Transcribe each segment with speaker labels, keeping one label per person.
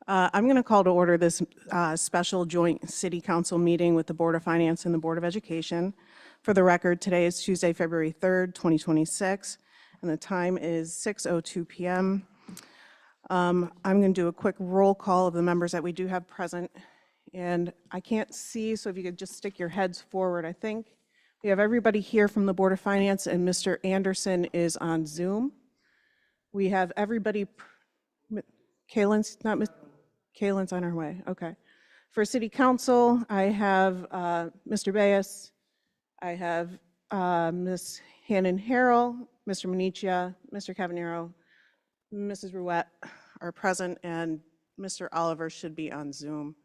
Speaker 1: I'm going to call to order this special joint city council meeting with the Board of Finance and the Board of Education. For the record, today is Tuesday, February 3rd, 2026, and the time is 6:02 p.m. I'm going to do a quick roll call of the members that we do have present, and I can't see, so if you could just stick your heads forward. I think we have everybody here from the Board of Finance, and Mr. Anderson is on Zoom. We have everybody, Kaylin's not, Kaylin's on her way, okay. For City Council, I have Mr. Bayes, I have Ms. Hannon Harrell, Mr. Menichia, Mr. Cavanero, Mrs. Ruette are present, and Mr. Oliver should be on Zoom.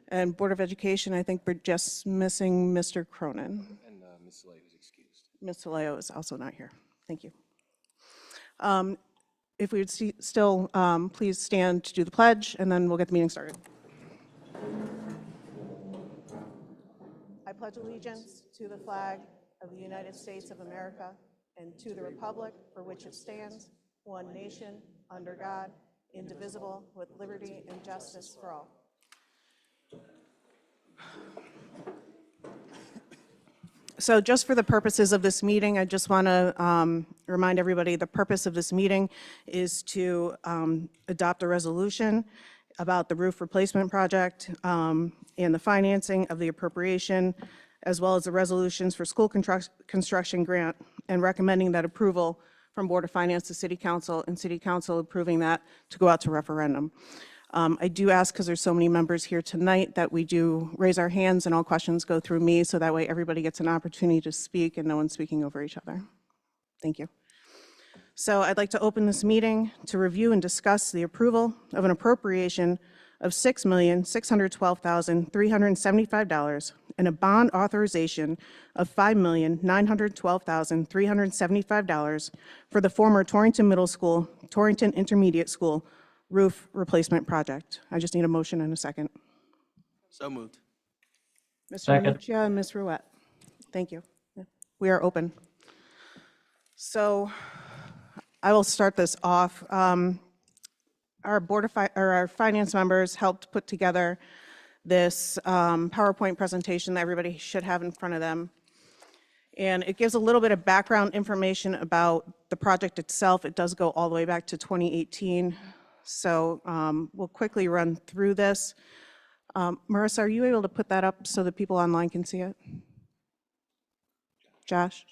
Speaker 1: And Board of Education, I think we're just missing Mr. Cronin.
Speaker 2: And Ms. Saleo is excused.
Speaker 1: Ms. Saleo is also not here. Thank you. If we would still please stand to do the pledge, and then we'll get the meeting started. I pledge allegiance to the flag of the United States of America and to the republic for which it stands, one nation, under God, indivisible, with liberty and justice for all. So just for the purposes of this meeting, I just want to remind everybody the purpose of this meeting is to adopt a resolution about the roof replacement project and the financing of the appropriation, as well as the resolutions for school construction grant, and recommending that approval from Board of Finance to City Council, and City Council approving that to go out to referendum. I do ask, because there's so many members here tonight, that we do raise our hands and all questions go through me, so that way everybody gets an opportunity to speak and no one's speaking over each other. Thank you. So I'd like to open this meeting to review and discuss the approval of an appropriation of $6,612,375 and a bond authorization of $5,912,375 for the former Torrington Middle School, Torrington Intermediate School roof replacement project. I just need a motion and a second.
Speaker 2: So moved.
Speaker 1: Mr. Menichia and Ms. Ruette. Thank you. We are open. So I will start this off. Our our finance members helped put together this PowerPoint presentation that everybody should have in front of them. And it gives a little bit of background information about the project itself. It does go all the way back to 2018. So we'll quickly run through this. Marissa, are you able to put that up so that people online can see it? Josh?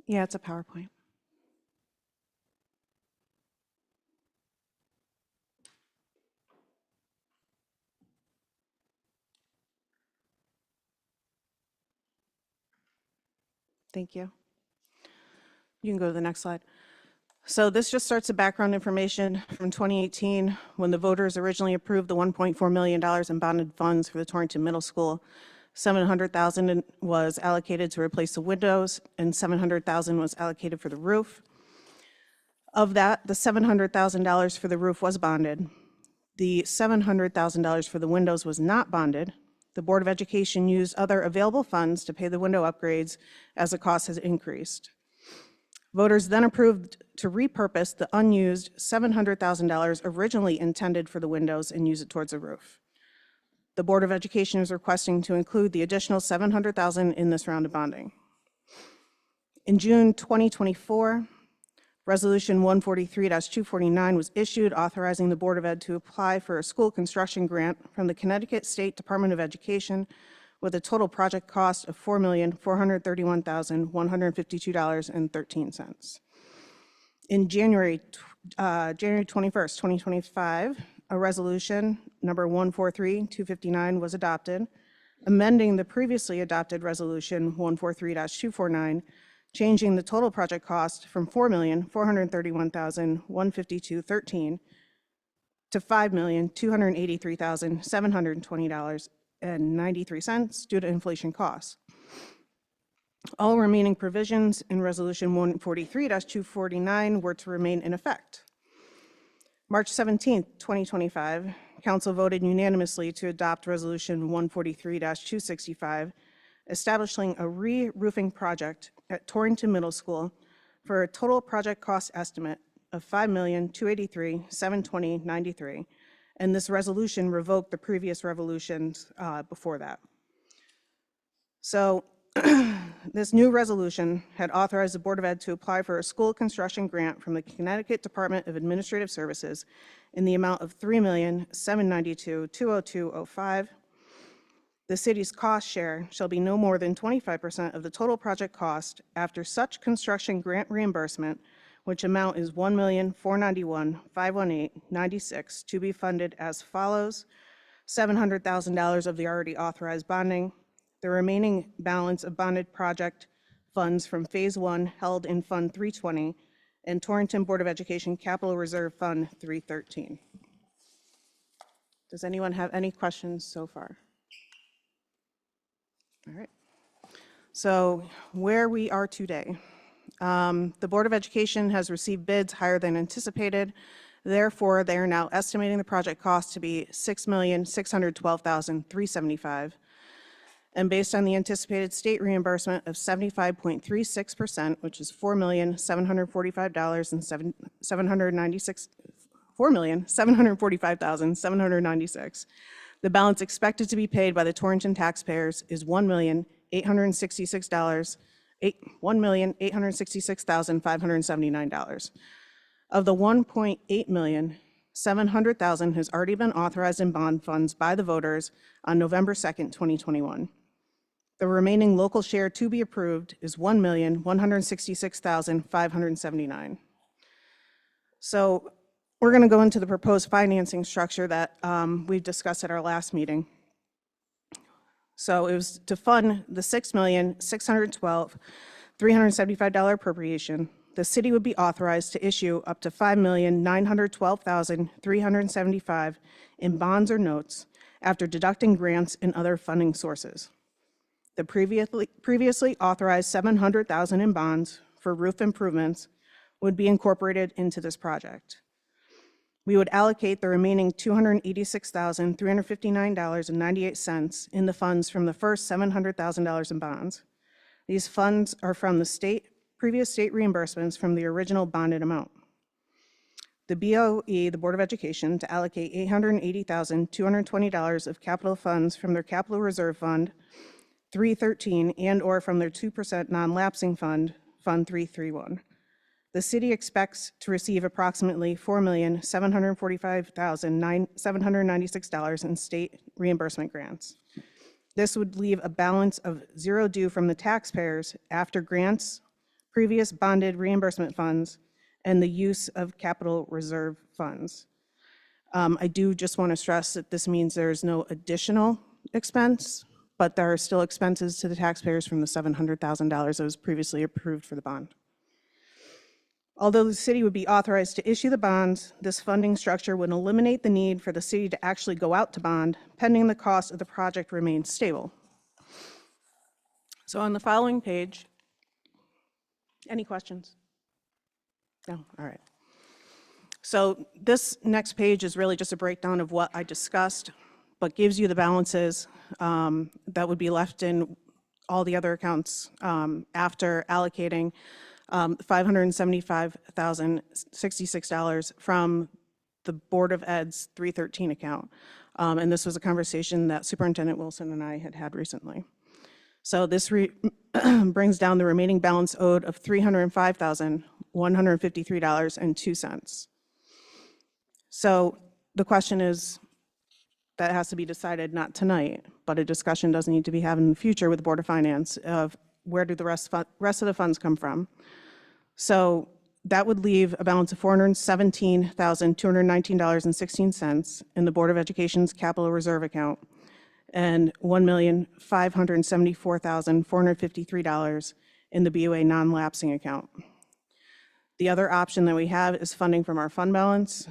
Speaker 1: Yeah, it's a PowerPoint. Thank you. You can go to the next slide. So this just starts the background information from 2018, when the voters originally approved the $1.4 million in bonded funds for the Torrington Middle School. $700,000 was allocated to replace the windows, and $700,000 was allocated for the roof. Of that, the $700,000 for the roof was bonded. The $700,000 for the windows was not bonded. The Board of Education used other available funds to pay the window upgrades as the cost has increased. Voters then approved to repurpose the unused $700,000 originally intended for the windows and use it towards the roof. The Board of Education is requesting to include the additional $700,000 in this round of bonding. In June 2024, Resolution 143-249 was issued authorizing the Board of Ed to apply for a school construction grant from the Connecticut State Department of Education with a total project cost of $4,431,152.13. In January 21st, 2025, a resolution number 143-259 was adopted, amending the previously adopted resolution 143-249, changing the total project cost from $4,431,152.13 to $5,283,720.93 due to inflation costs. All remaining provisions in Resolution 143-249 were to remain in effect. March 17th, 2025, council voted unanimously to adopt Resolution 143-265, establishing a re-roofing project at Torrington Middle School for a total project cost estimate of $5,283,720.93, and this resolution revoked the previous resolutions before that. So this new resolution had authorized the Board of Ed to apply for a school construction grant from the Connecticut Department of Administrative Services in the amount of $3,792,202.05. The city's cost share shall be no more than 25% of the total project cost after such construction grant reimbursement, which amount is $1,491,518.96, to be funded as follows: $700,000 of the already authorized bonding, the remaining balance of bonded project funds from Phase 1 held in Fund 320 and Torrington Board of Education Capital Reserve Fund 313. Does anyone have any questions so far? All right. So where we are today, the Board of Education has received bids higher than anticipated. Therefore, they are now estimating the project cost to be $6,612,375. And based on the anticipated state reimbursement of 75.36%, which is $4,745,796, the balance expected to be paid by the Torrington taxpayers is $1,866,579. Of the $1.8 million, $700,000 has already been authorized in bond funds by the voters on November 2nd, 2021. The remaining local share to be approved is $1,166,579. So we're going to go into the proposed financing structure that we discussed at our last meeting. So it was to fund the $6,612,375 appropriation. The city would be authorized to issue up to $5,912,375 in bonds or notes after deducting grants and other funding sources. The previously authorized $700,000 in bonds for roof improvements would be incorporated into this project. We would allocate the remaining $286,359.98 in the funds from the first $700,000 in bonds. These funds are from the previous state reimbursements from the original bonded amount. The BOE, the Board of Education, to allocate $880,220 of capital funds from their Capital Reserve Fund 313 and/or from their 2% non-lapsing fund, Fund 331. The city expects to receive approximately $4,745,796 in state reimbursement grants. This would leave a balance of zero due from the taxpayers after grants, previous bonded reimbursement funds, and the use of capital reserve funds. I do just want to stress that this means there is no additional expense, but there are still expenses to the taxpayers from the $700,000 that was previously approved for the bond. Although the city would be authorized to issue the bonds, this funding structure would eliminate the need for the city to actually go out to bond, pending the cost of the project remains stable. So on the following page, any questions? No? All right. So this next page is really just a breakdown of what I discussed, but gives you the balances that would be left in all the other accounts after allocating $575,066 from the Board of Ed's 313 account. And this was a conversation that Superintendent Wilson and I had recently. So this brings down the remaining balance owed of $305,153.02. So the question is, that has to be decided not tonight, but a discussion does need to be had in the future with the Board of Finance of where do the rest of the funds come from. So that would leave a balance of $417,219.16 in the Board of Education's capital reserve account and $1,574,453 in the BOA non-lapsing account. The other option that we have is funding from our fund balance,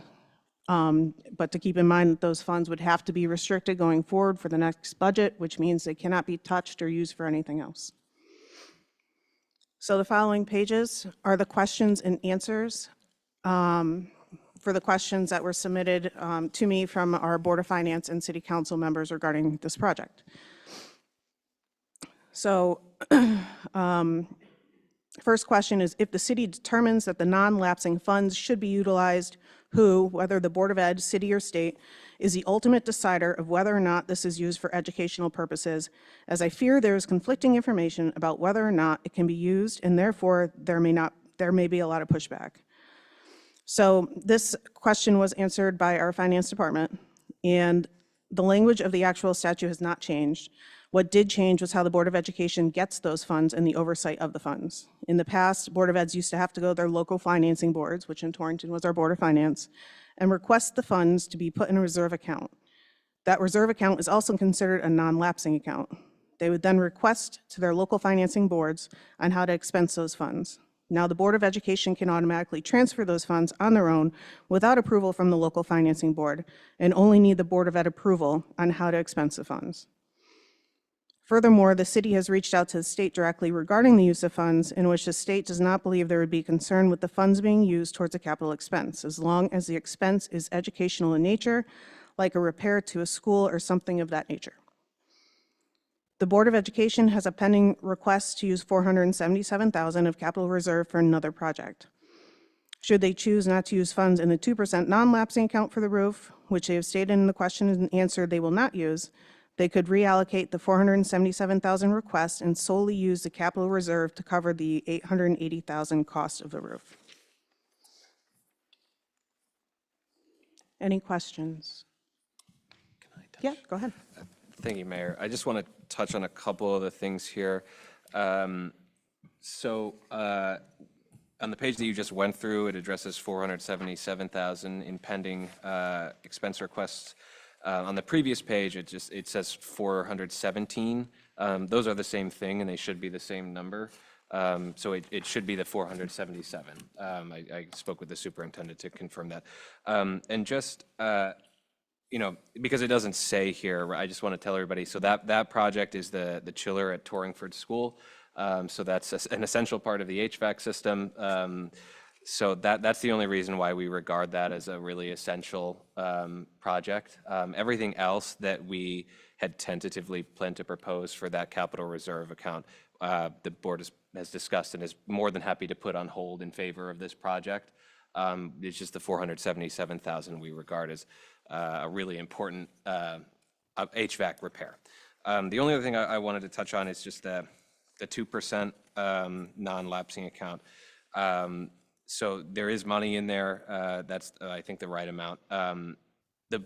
Speaker 1: but to keep in mind that those funds would have to be restricted going forward for the next budget, which means they cannot be touched or used for anything else. So the following pages are the questions and answers for for the questions that were submitted to me from our Board of Finance and City Council members regarding this project. So first question is, if the city determines that the non-lapsing funds should be utilized, who, whether the Board of Ed, city, or state, is the ultimate decider of whether or not this is used for educational purposes, as I fear there is conflicting information about whether or not it can be used, and therefore there may be a lot of pushback. So this question was answered by our finance department, and the language of the actual statute has not changed. What did change was how the Board of Education gets those funds and the oversight of the funds. In the past, Board of Eds used to have to go to their local financing boards, which in Torrington was our Board of Finance, and request the funds to be put in a reserve account. That reserve account is also considered a non-lapsing account. They would then request to their local financing boards on how to expense those funds. Now the Board of Education can automatically transfer those funds on their own without approval from the local financing board, and only need the Board of Ed approval on how to expense the funds. Furthermore, the city has reached out to the state directly regarding the use of funds, in which the state does not believe there would be concern with the funds being used towards a capital expense, as long as the expense is educational in nature, like a repair to a school or something of that nature. The Board of Education has a pending request to use $477,000 of capital reserve for another project. Should they choose not to use funds in the 2% non-lapsing account for the roof, which they have stated in the question and answered they will not use, they could reallocate the $477,000 request and solely use the capital reserve to cover the $880,000 cost of the roof. Any questions? Yeah, go ahead.
Speaker 3: Thank you, Mayor. I just want to touch on a couple of the things here. On the page that you just went through, it addresses $477,000 in pending expense requests. On the previous page, it says 417. Those are the same thing, and they should be the same number. So it should be the 477. I spoke with the superintendent to confirm that. And just, because it doesn't say here, I just want to tell everybody, so that project is the chiller at Torrington School. So that's an essential part of the HVAC system. So that's the only reason why we regard that as a really essential project. Everything else that we had tentatively planned to propose for that capital reserve account, the board has discussed and is more than happy to put on hold in favor of this project. It's just the $477,000 we regard as a really important HVAC repair. The only other thing I wanted to touch on is just the 2% non-lapsing account. So there is money in there. That's, I think, the right amount. The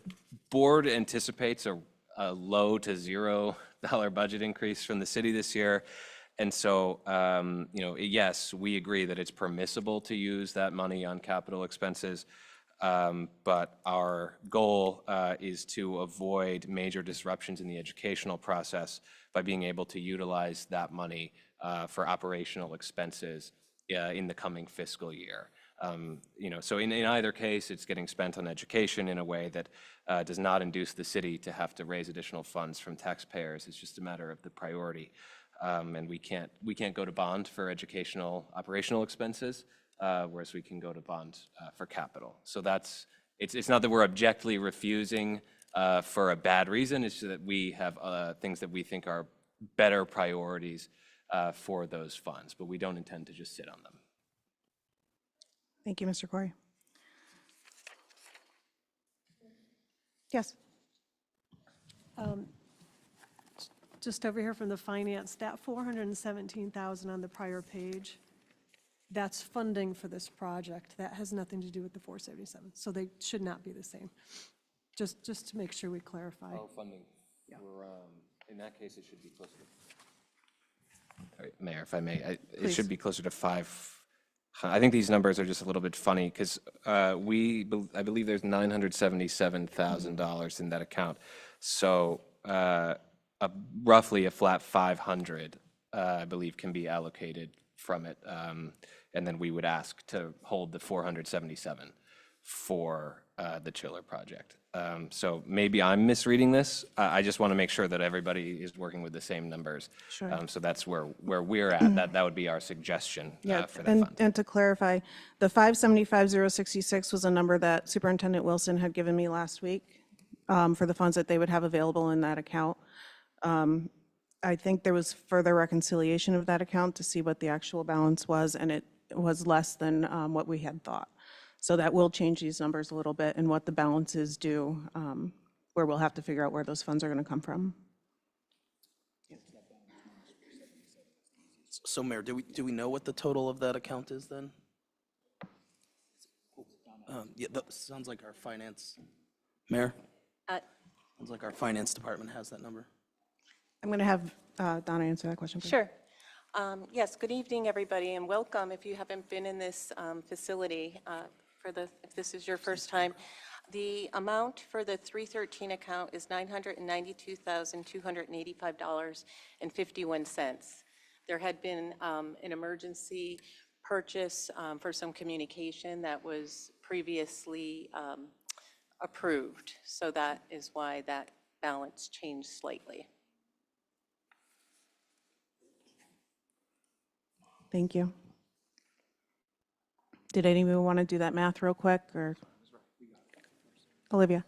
Speaker 3: board anticipates a low to $0 budget increase from the city this year. And so, yes, we agree that it's permissible to use that money on capital expenses. But our goal is to avoid major disruptions in the educational process by being able to utilize that money for operational expenses in the coming fiscal year. So in either case, it's getting spent on education in a way that does not induce the city to have to raise additional funds from taxpayers. It's just a matter of the priority. And we can't go to bond for educational operational expenses, whereas we can go to bond for capital. So it's not that we're objectively refusing for a bad reason. It's just that we have things that we think are better priorities for those funds, but we don't intend to just sit on them.
Speaker 1: Thank you, Mr. Corey. Yes.
Speaker 4: Just over here from the finance, that $417,000 on the prior page, that's funding for this project. That has nothing to do with the 477. So they should not be the same. Just to make sure we clarify.
Speaker 3: Oh, funding. Yeah. In that case, it should be closer to. All right, Mayor, if I may, it should be closer to 5. I think these numbers are just a little bit funny because I believe there's $977,000 in that account. So roughly a flat 500, I believe, can be allocated from it. And then we would ask to hold the 477 for the chiller project. So maybe I'm misreading this. I just want to make sure that everybody is working with the same numbers.
Speaker 1: Sure.
Speaker 3: So that's where we're at. That would be our suggestion
Speaker 1: Yeah,
Speaker 3: for that fund.
Speaker 1: and to clarify, the 575,066 was a number that Superintendent Wilson had given me last week for the funds that they would have available in that account. I think there was further reconciliation of that account to see what the actual balance was, and it was less than what we had thought. So that will change these numbers a little bit and what the balances do, where we'll have to figure out where those funds are going to come from.
Speaker 2: So Mayor, do we know what the total of that account is then? Yeah, that sounds like our finance, Mayor? Sounds like our finance department has that number.
Speaker 1: I'm going to have Donna answer that question, please.
Speaker 5: Sure. Yes, good evening, everybody, and welcome if you haven't been in this facility if this is your first time. The amount for the 313 account is $992,285.51. There had been an emergency purchase for some communication that was previously approved, so that is why that balance changed slightly.
Speaker 1: Thank you. Did anyone want to do that math real quick, or? Olivia?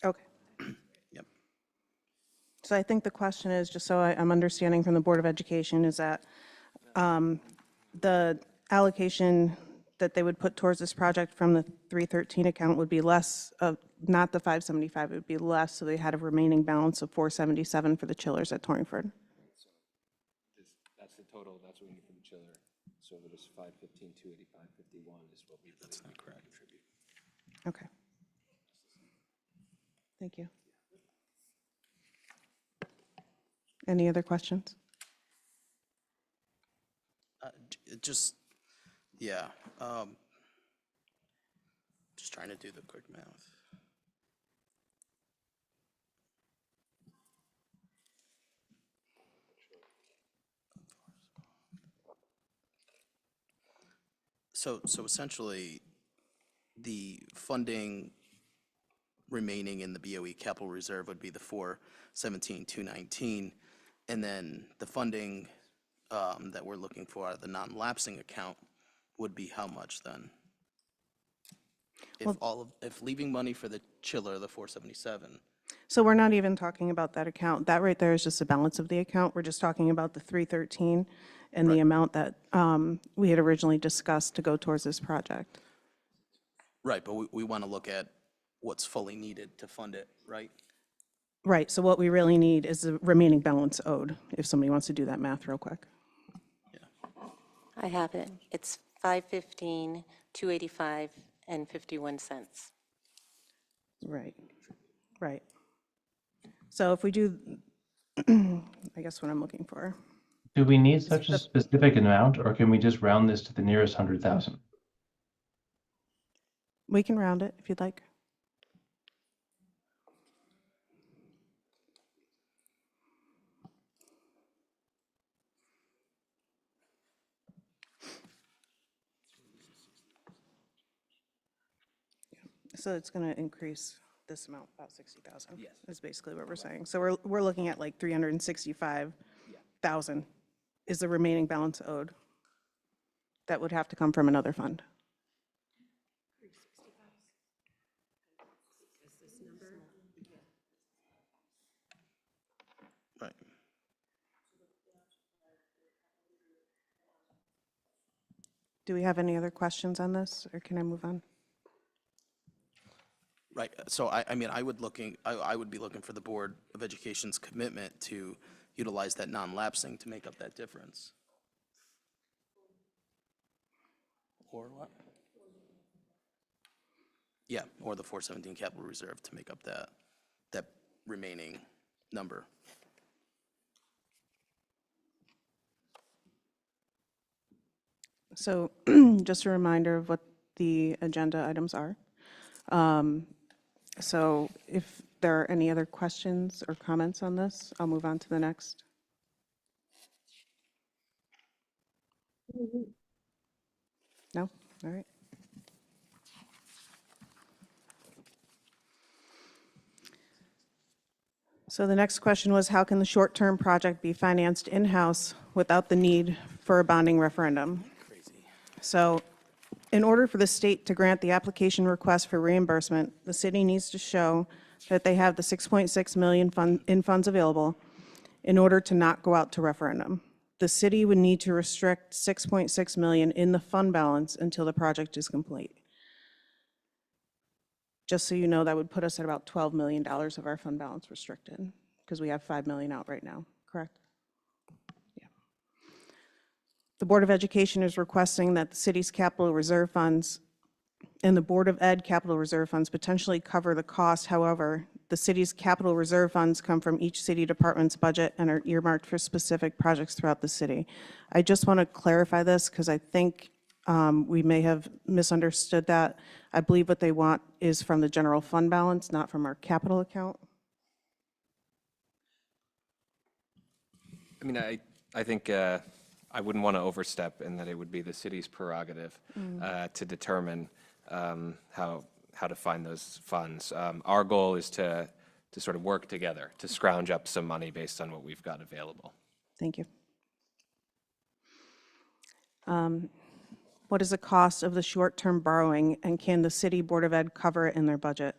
Speaker 1: Okay.
Speaker 2: Yep.
Speaker 1: So I think the question is, just so I'm understanding from the Board of Education, is that the allocation that they would put towards this project from the 313 account would be less of, not the 575, it would be less, so they had a remaining balance of 477 for the chillers at Torrington.
Speaker 3: That's the total, that's what we need for the chiller. So it was 515, 285, 51 is what we.
Speaker 2: That's not correct.
Speaker 1: Okay. Thank you. Any other questions?
Speaker 2: Just, yeah. Just trying to do the quick math. So essentially, the funding remaining in the BOE capital reserve would be the 417,219, and then the funding that we're looking for out of the non-lapsing account would be how much then? If leaving money for the chiller, the 477.
Speaker 1: So we're not even talking about that account. That right there is just the balance of the account. We're just talking about the 313 and the amount that we had originally discussed to go towards this project.
Speaker 2: Right, but we want to look at what's fully needed to fund it, right?
Speaker 1: Right, so what we really need is the remaining balance owed, if somebody wants to do that math real quick.
Speaker 5: I have it. It's 515, 285, and 51 cents.
Speaker 1: Right, right. So if we do, I guess what I'm looking for.
Speaker 6: Do we need such a specific amount, or can we just round this to the nearest 100,000?
Speaker 1: We can round it if you'd like. So it's going to increase this amount, about 60,000.
Speaker 3: Yes.
Speaker 1: Is basically what we're saying. So we're looking at like 365,000 is the remaining balance owed. That would have to come from another fund.
Speaker 2: Right.
Speaker 1: Do we have any other questions on this, or can I move on?
Speaker 2: Right, so I mean, I would be looking for the Board of Education's commitment to utilize that non-lapsing to make up that difference. Or what? Yeah, or the 417 capital reserve to make up that remaining number.
Speaker 1: So just a reminder of what the agenda items are. So if there are any other questions or comments on this, I'll move on to the next. No? All right. So the next question was, how can the short-term project be financed in-house without the need for a bonding referendum? So in order for the state to grant the application request for reimbursement, the city needs to show that they have the 6.6 million in funds available in order to not go out to referendum. The city would need to restrict 6.6 million in the fund balance until the project is complete. Just so you know, that would put us at about $12 million of our fund balance restricted, because we have 5 million out right now, correct? Yeah. The Board of Education is requesting that the city's capital reserve funds and the Board of Ed capital reserve funds potentially cover the cost. However, the city's capital reserve funds come from each city department's budget and are earmarked for specific projects throughout the city. I just want to clarify this because I think we may have misunderstood that. I believe what they want is from the general fund balance, not from our capital account.
Speaker 3: I mean, I think I wouldn't want to overstep in that it would be the city's prerogative to determine how to find those funds. Our goal is to sort of work together to scrounge up some money based on what we've got available.
Speaker 1: Thank you. What is the cost of the short-term borrowing, and can the City Board of Ed cover it in their budget?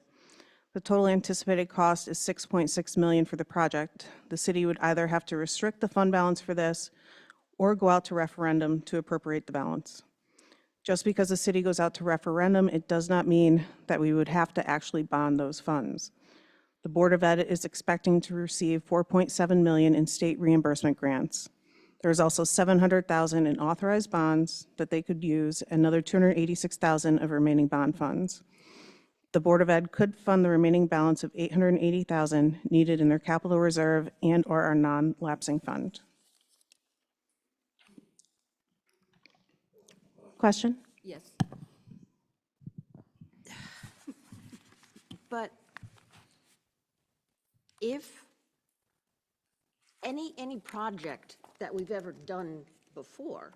Speaker 1: The total anticipated cost is 6.6 million for the project. The city would either have to restrict the fund balance for this or go out to referendum to appropriate the balance. Just because the city goes out to referendum, it does not mean that we would have to actually bond those funds. The Board of Ed is expecting to receive 4.7 million in state reimbursement grants. There's also 700,000 in authorized bonds that they could use, another 286,000 of remaining bond funds. The Board of Ed could fund the remaining balance of 880,000 needed in their capital reserve and or our non-lapsing fund. Question?
Speaker 7: Yes. But if any project that we've ever done before,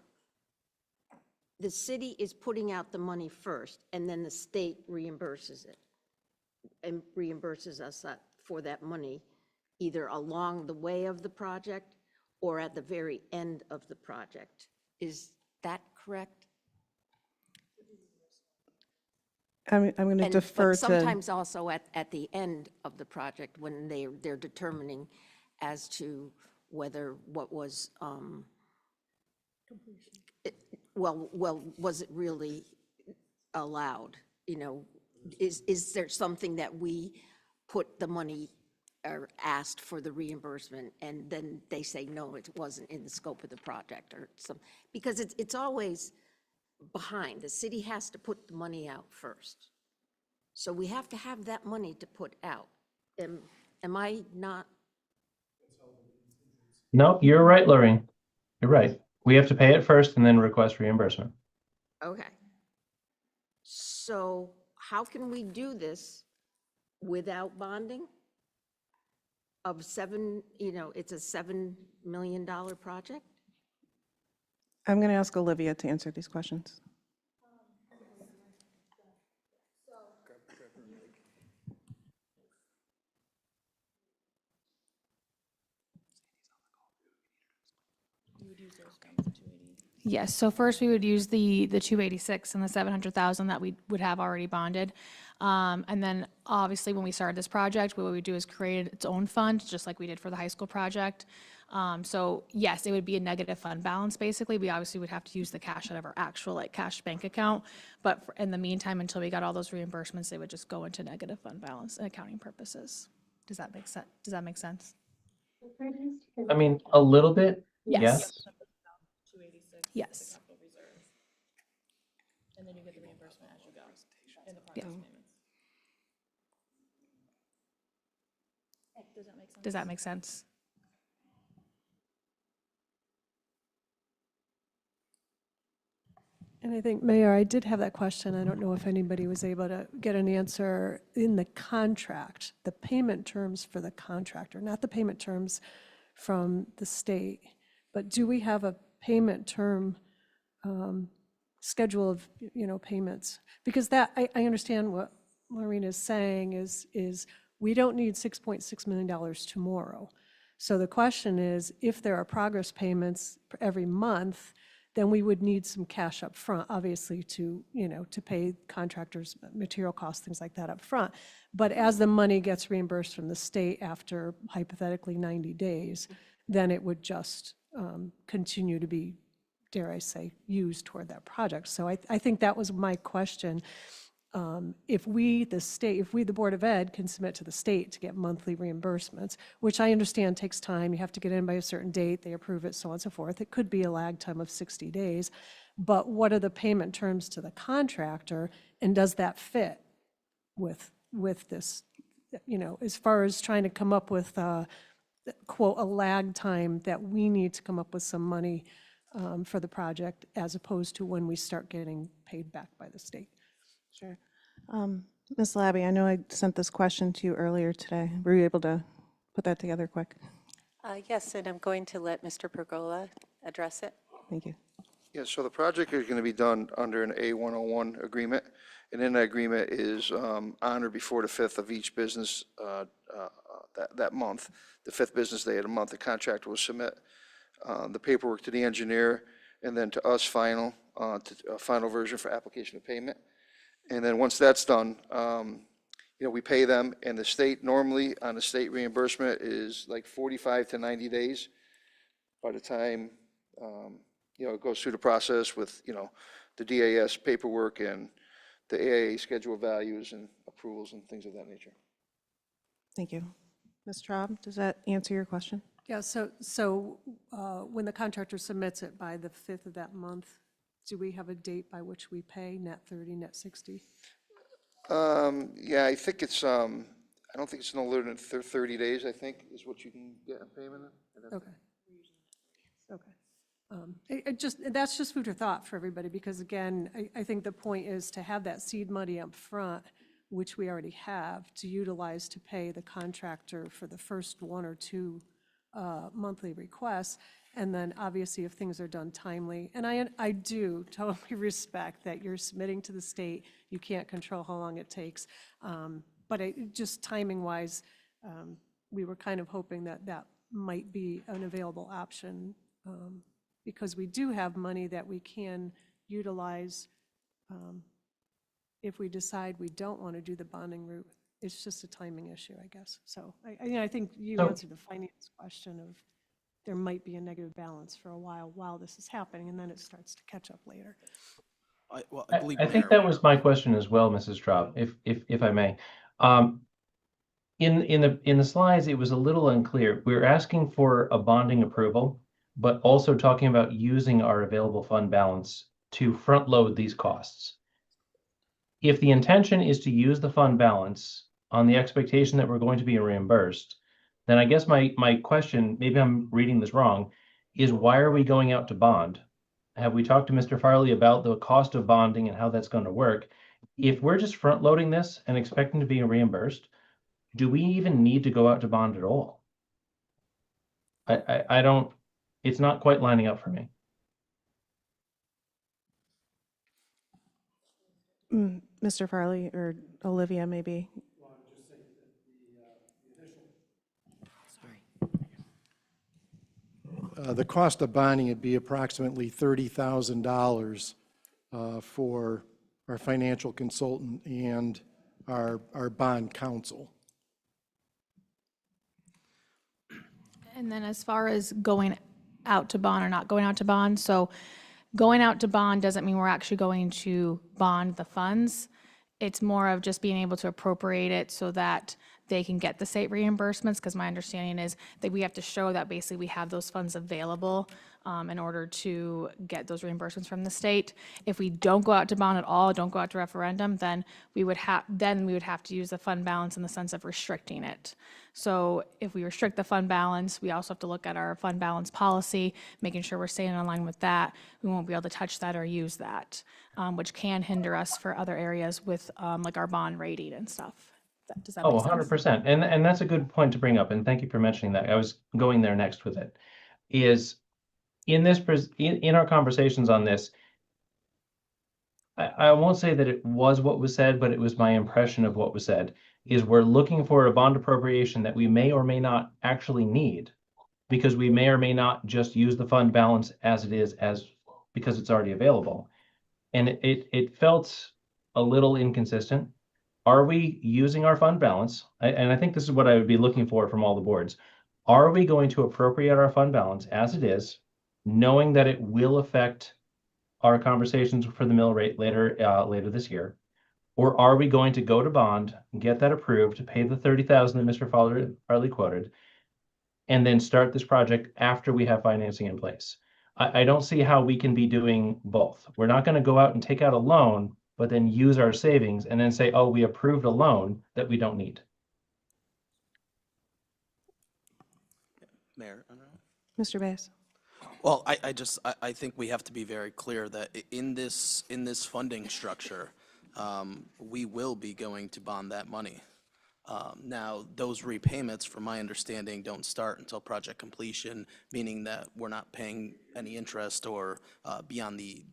Speaker 7: the city is putting out the money first, and then the state reimburses it, and reimburses us for that money, either along the way of the project or at the very end of the project. Is that correct?
Speaker 1: I'm going to defer
Speaker 7: But
Speaker 1: to,
Speaker 7: sometimes also at the end of the project, when they're determining as to whether what was, well, was it really allowed? You know, is there something that we put the money or asked for the reimbursement, and then they say, no, it wasn't in the scope of the project, or some, because it's always behind. The city has to put the money out first. So we have to have that money to put out. Am I not?
Speaker 6: No, you're right, Lorraine. You're right. We have to pay it first and then request reimbursement.
Speaker 7: Okay. So how can we do this without bonding? Of seven, you know, it's a $7 million project?
Speaker 1: I'm going to ask Olivia to answer these questions.
Speaker 8: Yes, so first we would use the 286 and the 700,000 that we would have already bonded. And then obviously when we started this project, what we would do is create its own fund, just like we did for the high school project. So yes, it would be a negative fund balance, basically. We obviously would have to use the cash out of our actual like cash bank account. But in the meantime, until we got all those reimbursements, they would just go into negative fund balance and accounting purposes. Does that make sense? Does that make sense?
Speaker 6: I mean, a little bit,
Speaker 8: Yes.
Speaker 6: yes.
Speaker 8: Yes.
Speaker 9: And then you get the reimbursement as you go in the
Speaker 8: Yeah.
Speaker 9: process payments. Does that make sense?
Speaker 8: Does that make sense?
Speaker 4: And I think, Mayor, I did have that question. I don't know if anybody was able to get an answer in the contract, the payment terms for the contractor, not the payment terms from the state, but do we have a payment term schedule of, payments. Because that, I understand what Maureen is saying is we don't need $6.6 million tomorrow. So the question is, if there are progress payments every month, then we would need some cash up front, obviously, to pay contractors, material costs, things like that up front. But as the money gets reimbursed from the state after hypothetically 90 days, then it would just continue to be, dare I say, used toward that project. So I think that was my question. If we, the Board of Ed, can submit to the state to get monthly reimbursements, which I understand takes time, you have to get in by a certain date, they approve it, so on and so forth. It could be a lag time of 60 days. But what are the payment terms to the contractor, and does that fit with this, as far as trying to come up with, quote, a lag time that we need to come up with some money for the project, as opposed to when we start getting paid back by the state?
Speaker 1: Sure. Ms. Labby, I know I sent this question to you earlier today. Were you able to put that together quick?
Speaker 5: Yes, and I'm going to let Mr. Pergola address it.
Speaker 1: Thank you.
Speaker 10: Yeah, so the project is going to be done under an A101 agreement, and in that agreement is on or before the 5th of each business that month. The 5th business day of the month, the contractor will submit the paperwork to the engineer, and then to us final version for application of payment. And then once that's done, we pay them, and the state normally on the state reimbursement is like 45 to 90 days by the time it goes through the process with the DAS paperwork and the AIA schedule of values and approvals and things of that nature.
Speaker 1: Thank you. Ms. Traub, does that answer your question?
Speaker 4: Yeah, so when the contractor submits it by the 5th of that month, do we have a date by which we pay net 30, net 60?
Speaker 10: Yeah, I think it's, I don't think it's no later than 30 days, I think, is what you can get a payment in.
Speaker 4: Okay. Okay. That's just food for thought for everybody, because again, I think the point is to have that seed money up front, which we already have, to utilize to pay the contractor for the first 1 or 2 monthly requests. And then obviously if things are done timely, and I do totally respect that you're submitting to the state, you can't control how long it takes. But just timing wise, we were kind of hoping that that might be an available option, because we do have money that we can utilize if we decide we don't want to do the bonding route. It's just a timing issue, I guess. So I think you answered the finance question of there might be a negative balance for a while this is happening, and then it starts to catch up later.
Speaker 2: I believe
Speaker 6: I think that was my question as well, Mrs. Traub, if I may. In the slides, it was a little unclear. We're asking for a bonding approval, but also talking about using our available fund balance to front load these costs. If the intention is to use the fund balance on the expectation that we're going to be reimbursed, then I guess my question, maybe I'm reading this wrong, is why are we going out to bond? Have we talked to Mr. Farley about the cost of bonding and how that's going to work? If we're just front loading this and expecting to be reimbursed, do we even need to go out to bond at all? I don't, it's not quite lining up for me.
Speaker 1: Mr. Farley or Olivia, maybe.
Speaker 11: The cost of bonding would be approximately $30,000 for our financial consultant and our bond counsel.
Speaker 8: And then as far as going out to bond or not going out to bond, so going out to bond doesn't mean we're actually going to bond the funds. It's more of just being able to appropriate it so that they can get the state reimbursements, because my understanding is that we have to show that basically we have those funds available in order to get those reimbursements from the state. If we don't go out to bond at all, don't go out to referendum, then we would have to use the fund balance in the sense of restricting it. So if we restrict the fund balance, we also have to look at our fund balance policy, making sure we're staying in line with that. We won't be able to touch that or use that, which can hinder us for other areas with like our bond rating and stuff. Does that make sense?
Speaker 6: 100%. And that's a good point to bring up. And thank you for mentioning that. I was going there next with it. Is in our conversations on this, I won't say that it was what was said, but it was my impression of what was said, is we're looking for a bond appropriation that we may or may not actually need, because we may or may not just use the fund balance as it is, because it's already available. And it felt a little inconsistent. Are we using our fund balance? And I think this is what I would be looking for from all the boards. Are we going to appropriate our fund balance as it is, knowing that it will affect our conversations for the mill rate later this year? Or are we going to go to bond, get that approved, pay the 30,000 that Mr. Farley quoted, and then start this project after we have financing in place? I don't see how we can be doing both. We're not going to go out and take out a loan, but then use our savings and then say, oh, we approved a loan that we don't need.
Speaker 2: Mayor, I don't know.
Speaker 1: Mr. Bass?
Speaker 2: Well, I think we have to be very clear that in this funding structure, we will be going to bond that money. Now, those repayments, from my understanding, don't start until project completion, meaning that we're not paying any interest or beyond the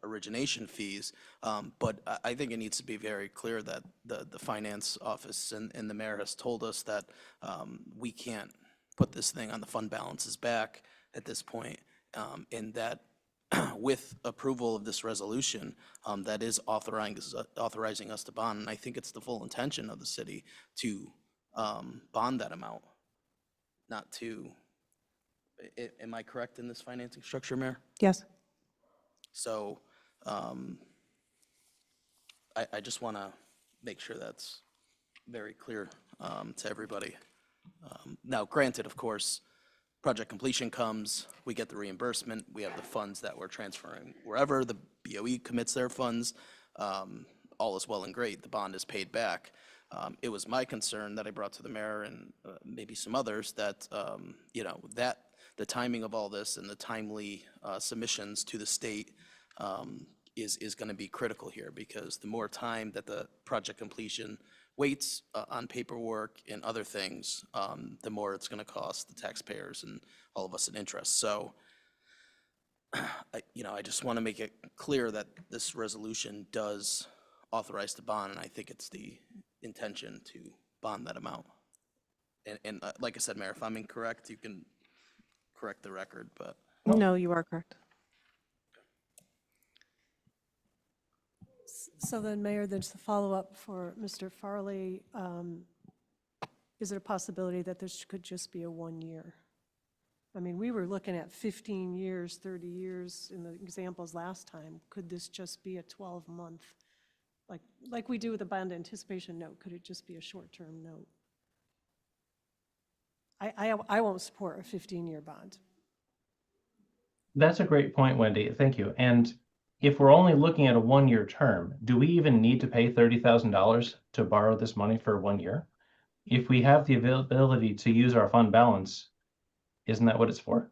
Speaker 2: origination fees. But I think it needs to be very clear that the finance office and the mayor has told us that we can't put this thing on the fund balances back at this point, and that with approval of this resolution, that is authorizing us to bond. And I think it's the full intention of the city to bond that amount, not to, am I correct in this financing structure, Mayor?
Speaker 1: Yes.
Speaker 2: So I just want to make sure that's very clear to everybody. Now, granted, of course, project completion comes, we get the reimbursement, we have the funds that we're transferring wherever, the BOE commits their funds, all is well and great, the bond is paid back. It was my concern that I brought to the mayor and maybe some others that, that the timing of all this and the timely submissions to the state is going to be critical here, because the more time that the project completion waits on paperwork and other things, the more it's going to cost the taxpayers and all of us in interest. So, I just want to make it clear that this resolution does authorize the bond, and I think it's the intention to bond that amount. And like I said, Mayor, if I'm incorrect, you can correct the record, but.
Speaker 1: No, you are correct.
Speaker 4: So then, Mayor, there's the follow-up for Mr. Farley. Is it a possibility that this could just be a 1 year? I mean, we were looking at 15 years, 30 years in the examples last time. Could this just be a 12-month, like we do with a bond anticipation note? Could it just be a short-term note? I won't support a 15-year bond.
Speaker 6: That's a great point, Wendy. Thank you. And if we're only looking at a 1 year term, do we even need to pay $30,000 to borrow this money for 1 year? If we have the availability to use our fund balance, isn't that what it's for?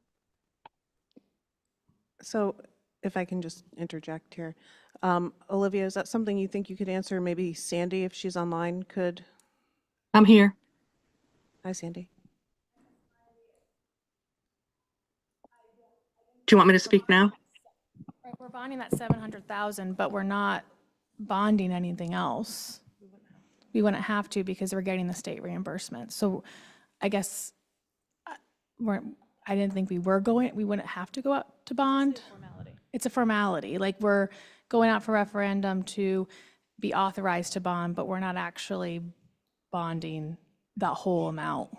Speaker 1: So if I can just interject here. Olivia, is that something you think you could answer? Maybe Sandy, if she's online, could?
Speaker 12: I'm here.
Speaker 1: Hi, Sandy.
Speaker 12: Do you want me to speak now?
Speaker 8: Right, we're bonding that 700,000, but we're not bonding anything else. We wouldn't have to because we're getting the state reimbursement. So I guess I didn't think we wouldn't have to go out to bond. It's a formality. Like, we're going out for referendum to be authorized to bond, but we're not actually bonding that whole amount.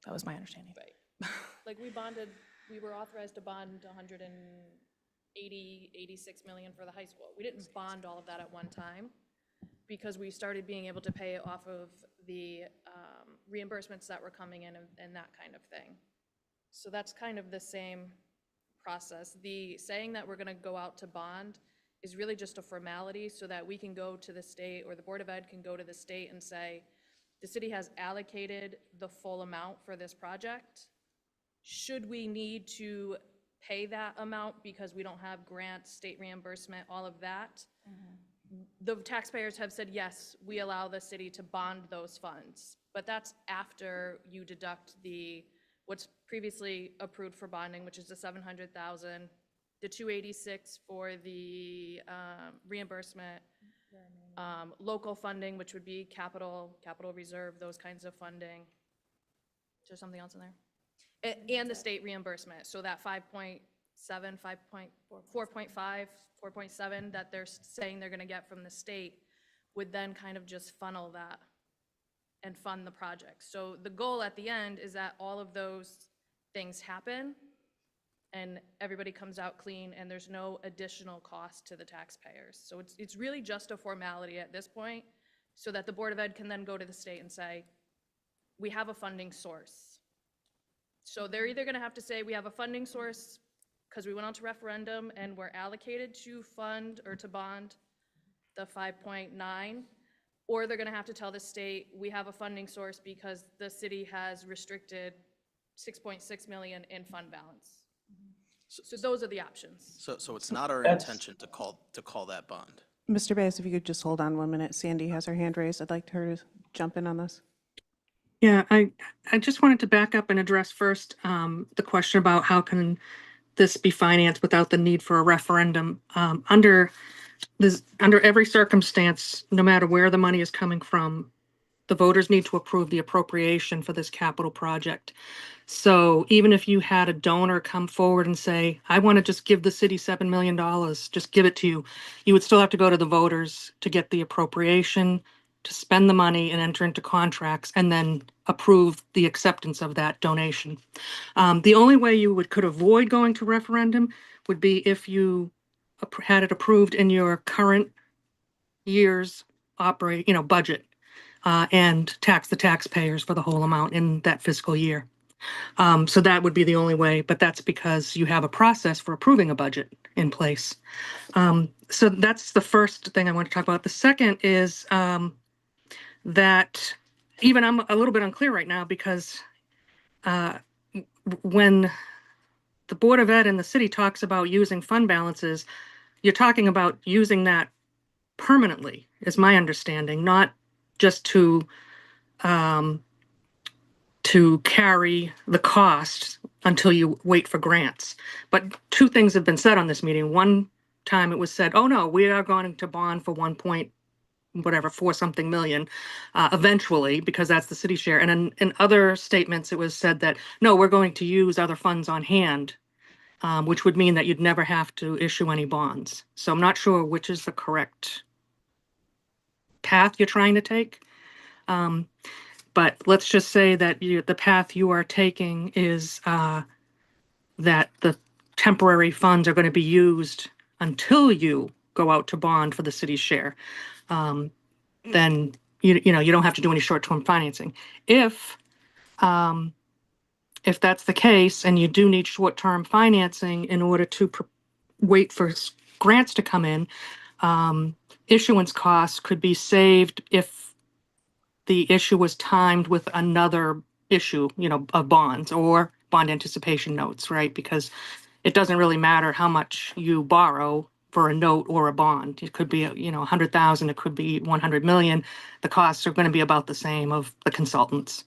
Speaker 8: That was my understanding.
Speaker 9: Right. Like, we were authorized to bond 86 million for the high school. We didn't bond all of that at one time because we started being able to pay off of the reimbursements that were coming in and that kind of thing. So that's kind of the same process. The saying that we're going to go out to bond is really just a formality so that we can go to the state, or the Board of Ed can go to the state and say, the city has allocated the full amount for this project. Should we need to pay that amount because we don't have grants, state reimbursement, all of that? The taxpayers have said, yes, we allow the city to bond those funds. But that's after you deduct what's previously approved for bonding, which is the 700,000, the 286 for the reimbursement, local funding, which would be capital reserve, those kinds of funding. Is there something else in there? And the state reimbursement, so that 5.7, 4.5, 4.7 that they're saying they're gonna get from the state would then kind of just funnel that and fund the project. So the goal at the end is that all of those things happen and everybody comes out clean and there's no additional cost to the taxpayers. So it's really just a formality at this point so that the Board of Ed can then go to the state and say, we have a funding source. So they're either gonna have to say, we have a funding source because we went out to referendum and we're allocated to fund or to bond the 5.9, or they're gonna have to tell the state, we have a funding source because the city has restricted 6.6 million in fund balance. So those are the options.
Speaker 2: So it's not our
Speaker 6: That's-
Speaker 2: intention to call that bond.
Speaker 1: Mr. Bass, if you could just hold on 1 minute. Sandy has her hand raised. I'd like her to jump in on this.
Speaker 12: Yeah, I just wanted to back up and address first the question about how can this be financed without the need for a referendum. Under every circumstance, no matter where the money is coming from, the voters need to approve the appropriation for this capital project. So even if you had a donor come forward and say, I want to just give the city $7 million, just give it to you, you would still have to go to the voters to get the appropriation, to spend the money and enter into contracts, and then approve the acceptance of that donation. The only way you could avoid going to referendum would be if you had it approved in your current year's budget, and tax the taxpayers for the whole amount in that fiscal year. So that would be the only way, but that's because you have a process for approving a budget in place. So that's the first thing I want to talk about. The second is that even I'm a little bit unclear right now because when the Board of Ed and the city talks about using fund balances, you're talking about using that permanently, is my understanding, not just to carry the cost until you wait for grants. But two things have been said on this meeting. One time it was said, oh no, we are going to bond for 4 something million eventually, because that's the city share. And in other statements, it was said that, no, we're going to use other funds on hand, which would mean that you'd never have to issue any bonds. So I'm not sure which is the correct path you're trying to take. But let's just say that the path you are taking is that the temporary funds are going to be used until you go out to bond for the city's share. Then you don't have to do any short-term financing. If that's the case and you do need short-term financing in order to wait for grants to come in, issuance costs could be saved if the issue was timed with another issue, of bonds or bond anticipation notes, right? Because it doesn't really matter how much you borrow for a note or a bond. It could be, 100,000, it could be 100 million. The costs are going to be about the same of the consultants,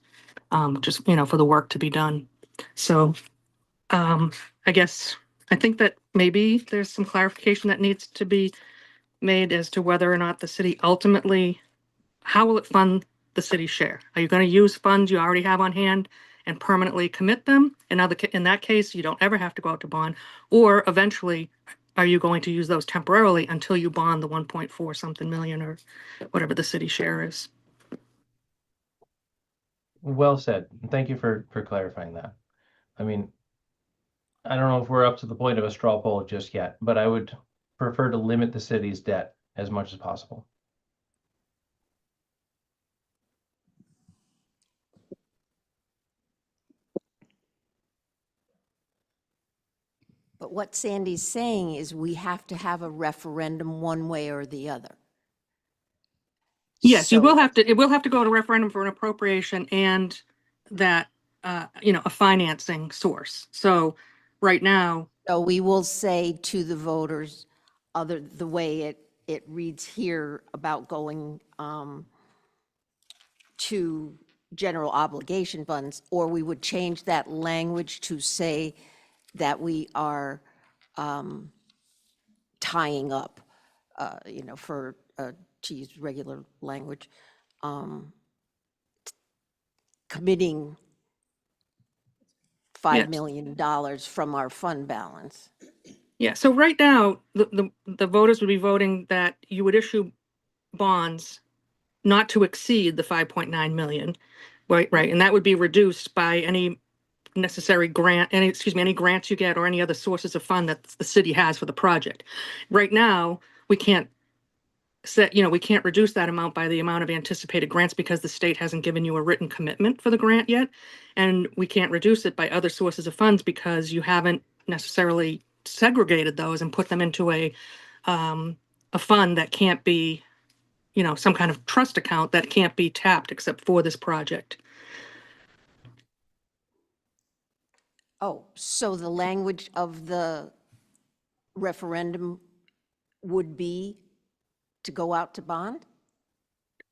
Speaker 12: just, for the work to be done. So I think that maybe there's some clarification that needs to be made as to whether or not the city ultimately, how will it fund the city's share? Are you going to use funds you already have on hand and permanently commit them? In that case, you don't ever have to go out to bond. Or eventually, are you going to use those temporarily until you bond the 1.4 something million or whatever the city share is?
Speaker 6: Well said. Thank you for clarifying that. I mean, I don't know if we're up to the point of a straw poll just yet, but I would prefer to limit the city's debt as much as possible.
Speaker 7: But what Sandy's saying is we have to have a referendum one way or the other.
Speaker 12: Yes, it will
Speaker 7: So-
Speaker 12: have to go to referendum for an appropriation and that, a financing source. So right now,
Speaker 7: So we will say to the voters, the way it reads here about going to general obligation funds, or we would change that language to say that we are tying up, for, to use regular language, committing $5
Speaker 12: Yes.
Speaker 7: million from our fund balance.
Speaker 12: Yeah, so right now, the voters would be voting that you would issue bonds not to exceed the 5.9 million, right, and that would be reduced by any necessary grant, any grants you get or any other sources of fund that the city has for the project. Right now, we can't we can't reduce that amount by the amount of anticipated grants because the state hasn't given you a written commitment for the grant yet. And we can't reduce it by other sources of funds because you haven't necessarily segregated those and put them into a fund that can't be, some kind of trust account that can't be tapped except for this project.
Speaker 7: Oh, so the language of the referendum would be to go out to bond?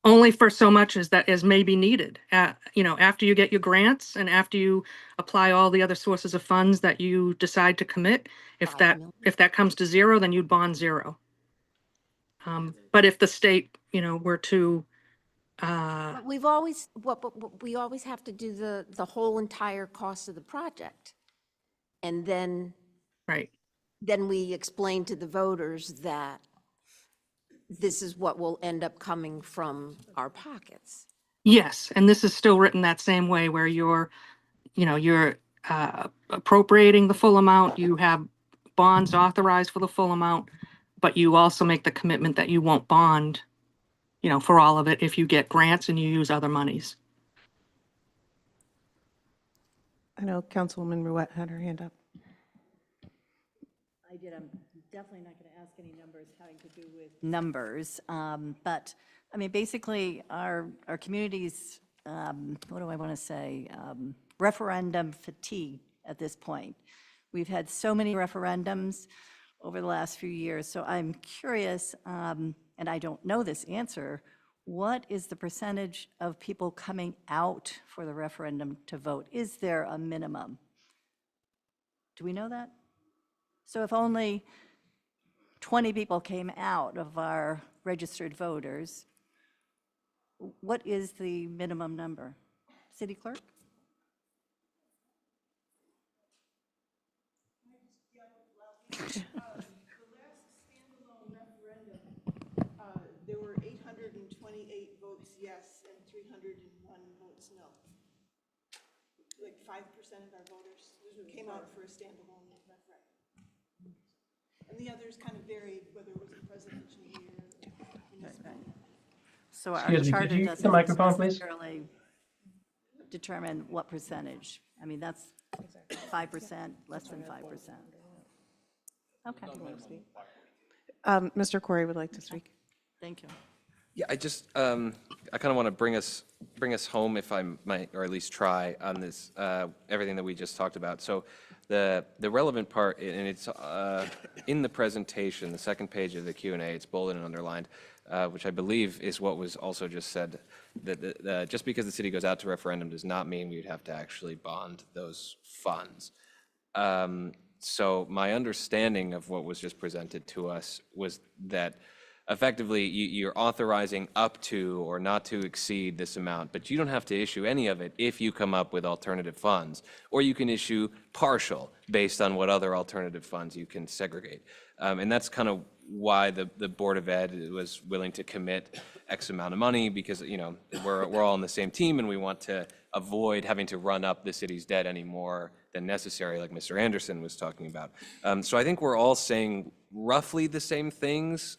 Speaker 12: Only for so much as that is maybe needed. After you get your grants and after you apply all the other sources of funds that you decide to commit, if
Speaker 7: 5
Speaker 12: that
Speaker 7: million.
Speaker 12: comes to zero, then you'd bond zero. But if the state, were to,
Speaker 7: But we've always, but we always have to do the whole entire cost of the project. And then
Speaker 12: right,
Speaker 7: we explain to the voters that this is what will end up coming from our pockets.
Speaker 12: yes, and this is still written that same way where you're appropriating the full amount, you have bonds authorized for the full amount, but you also make the commitment that you won't bond, for all of it if you get grants and you use other monies.
Speaker 1: I know Councilwoman Ruette had her hand up.
Speaker 13: I did. I'm definitely not going to ask any numbers having to do with numbers. But, I mean, basically, our community's, what do I want to say, referendum fatigue at this point. We've had so many referendums over the last few years, so I'm curious, and I don't know this answer, what is the percentage of people coming out for the referendum to vote? Is there a minimum? Do we know that? So if only 20 people came out of our registered voters, what is the minimum number? City clerk?
Speaker 14: There were 828 votes yes and 301 votes no. Like 5% of our voters came out for a standalone referendum. And the others kind of varied, whether it was a presidential year or municipal.
Speaker 13: So our
Speaker 6: Excuse me, could
Speaker 13: charter
Speaker 6: you use the
Speaker 13: doesn't
Speaker 6: microphone, please?
Speaker 13: necessarily determine what percentage. I mean, that's 5%, less than 5%. Okay,
Speaker 1: Mr. Corey would like to speak.
Speaker 13: thank you.
Speaker 3: Yeah, I just, I kind of want to bring us home, if I might, or at least try, on this, everything that we just talked about. So the relevant part, and it's in the presentation, the second page of the Q&A, it's bolded and underlined, which I believe is what was also just said, that just because the city goes out to referendum does not mean we'd have to actually bond those funds. So my understanding of what was just presented to us was that effectively you're authorizing up to or not to exceed this amount, but you don't have to issue any of it if you come up with alternative funds, or you can issue partial based on what other alternative funds you can segregate. And that's kind of why the Board of Ed was willing to commit X amount of money, because, we're all on the same team and we want to avoid having to run up the city's debt any more than necessary, like Mr. Anderson was talking about. So I think we're all saying roughly the same things,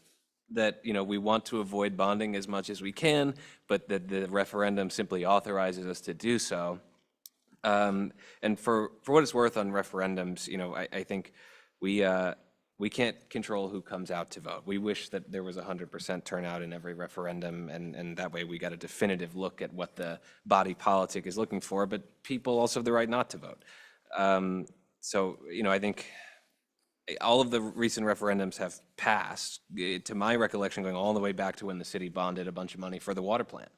Speaker 3: that, we want to avoid bonding as much as we can, but that the referendum simply authorizes us to do so. And for what it's worth on referendums, I think we can't control who comes out to vote. We wish that there was 100% turnout in every referendum, and that way we got a definitive look at what the body politic is looking for, but people also have the right not to vote. So, I think all of the recent referendums have passed, to my recollection, going all the way back to when the city bonded a bunch of money for the water plant.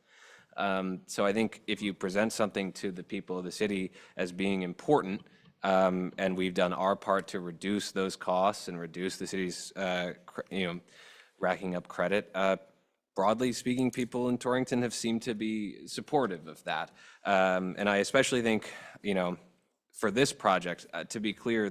Speaker 3: So I think if you present something to the people of the city as being important, And we've done our part to reduce those costs and reduce the city's, racking up credit. Broadly speaking, people in Torrington have seemed to be supportive of that. And I especially think, for this project, to be clear,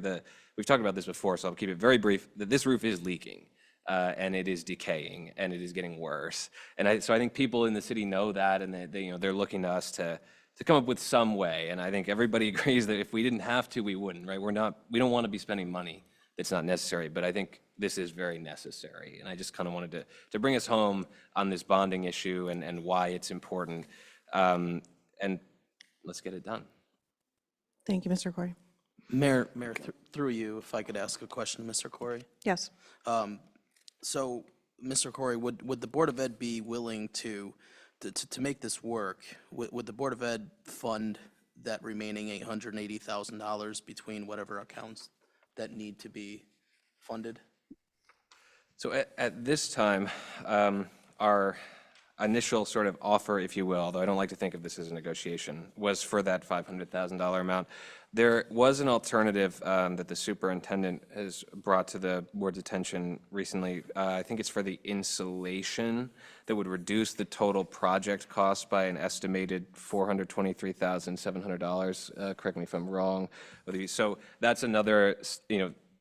Speaker 3: we've talked about this before, so I'll keep it very brief, that this roof is leaking. And it is decaying, and it is getting worse. And so I think people in the city know that, and they're looking to us to come up with some way. And I think everybody agrees that if we didn't have to, we wouldn't, right? We don't want to be spending money that's not necessary, but I think this is very necessary. And I just kind of wanted to bring us home on this bonding issue and why it's important. And let's get it done.
Speaker 1: Thank you, Mr. Corey.
Speaker 2: Mayor, through you, if I could ask a question, Mr. Corey?
Speaker 1: Yes.
Speaker 2: So, Mr. Corey, would the Board of Ed be willing to make this work? Would the Board of Ed fund that remaining $880,000 between whatever accounts that need to be funded?
Speaker 3: So at this time, our initial sort of offer, if you will, although I don't like to think of this as a negotiation, was for that $500,000 amount. There was an alternative that the superintendent has brought to the board's attention recently. I think it's for the insulation that would reduce the total project cost by an estimated $423,700. Correct me if I'm wrong. So that's another,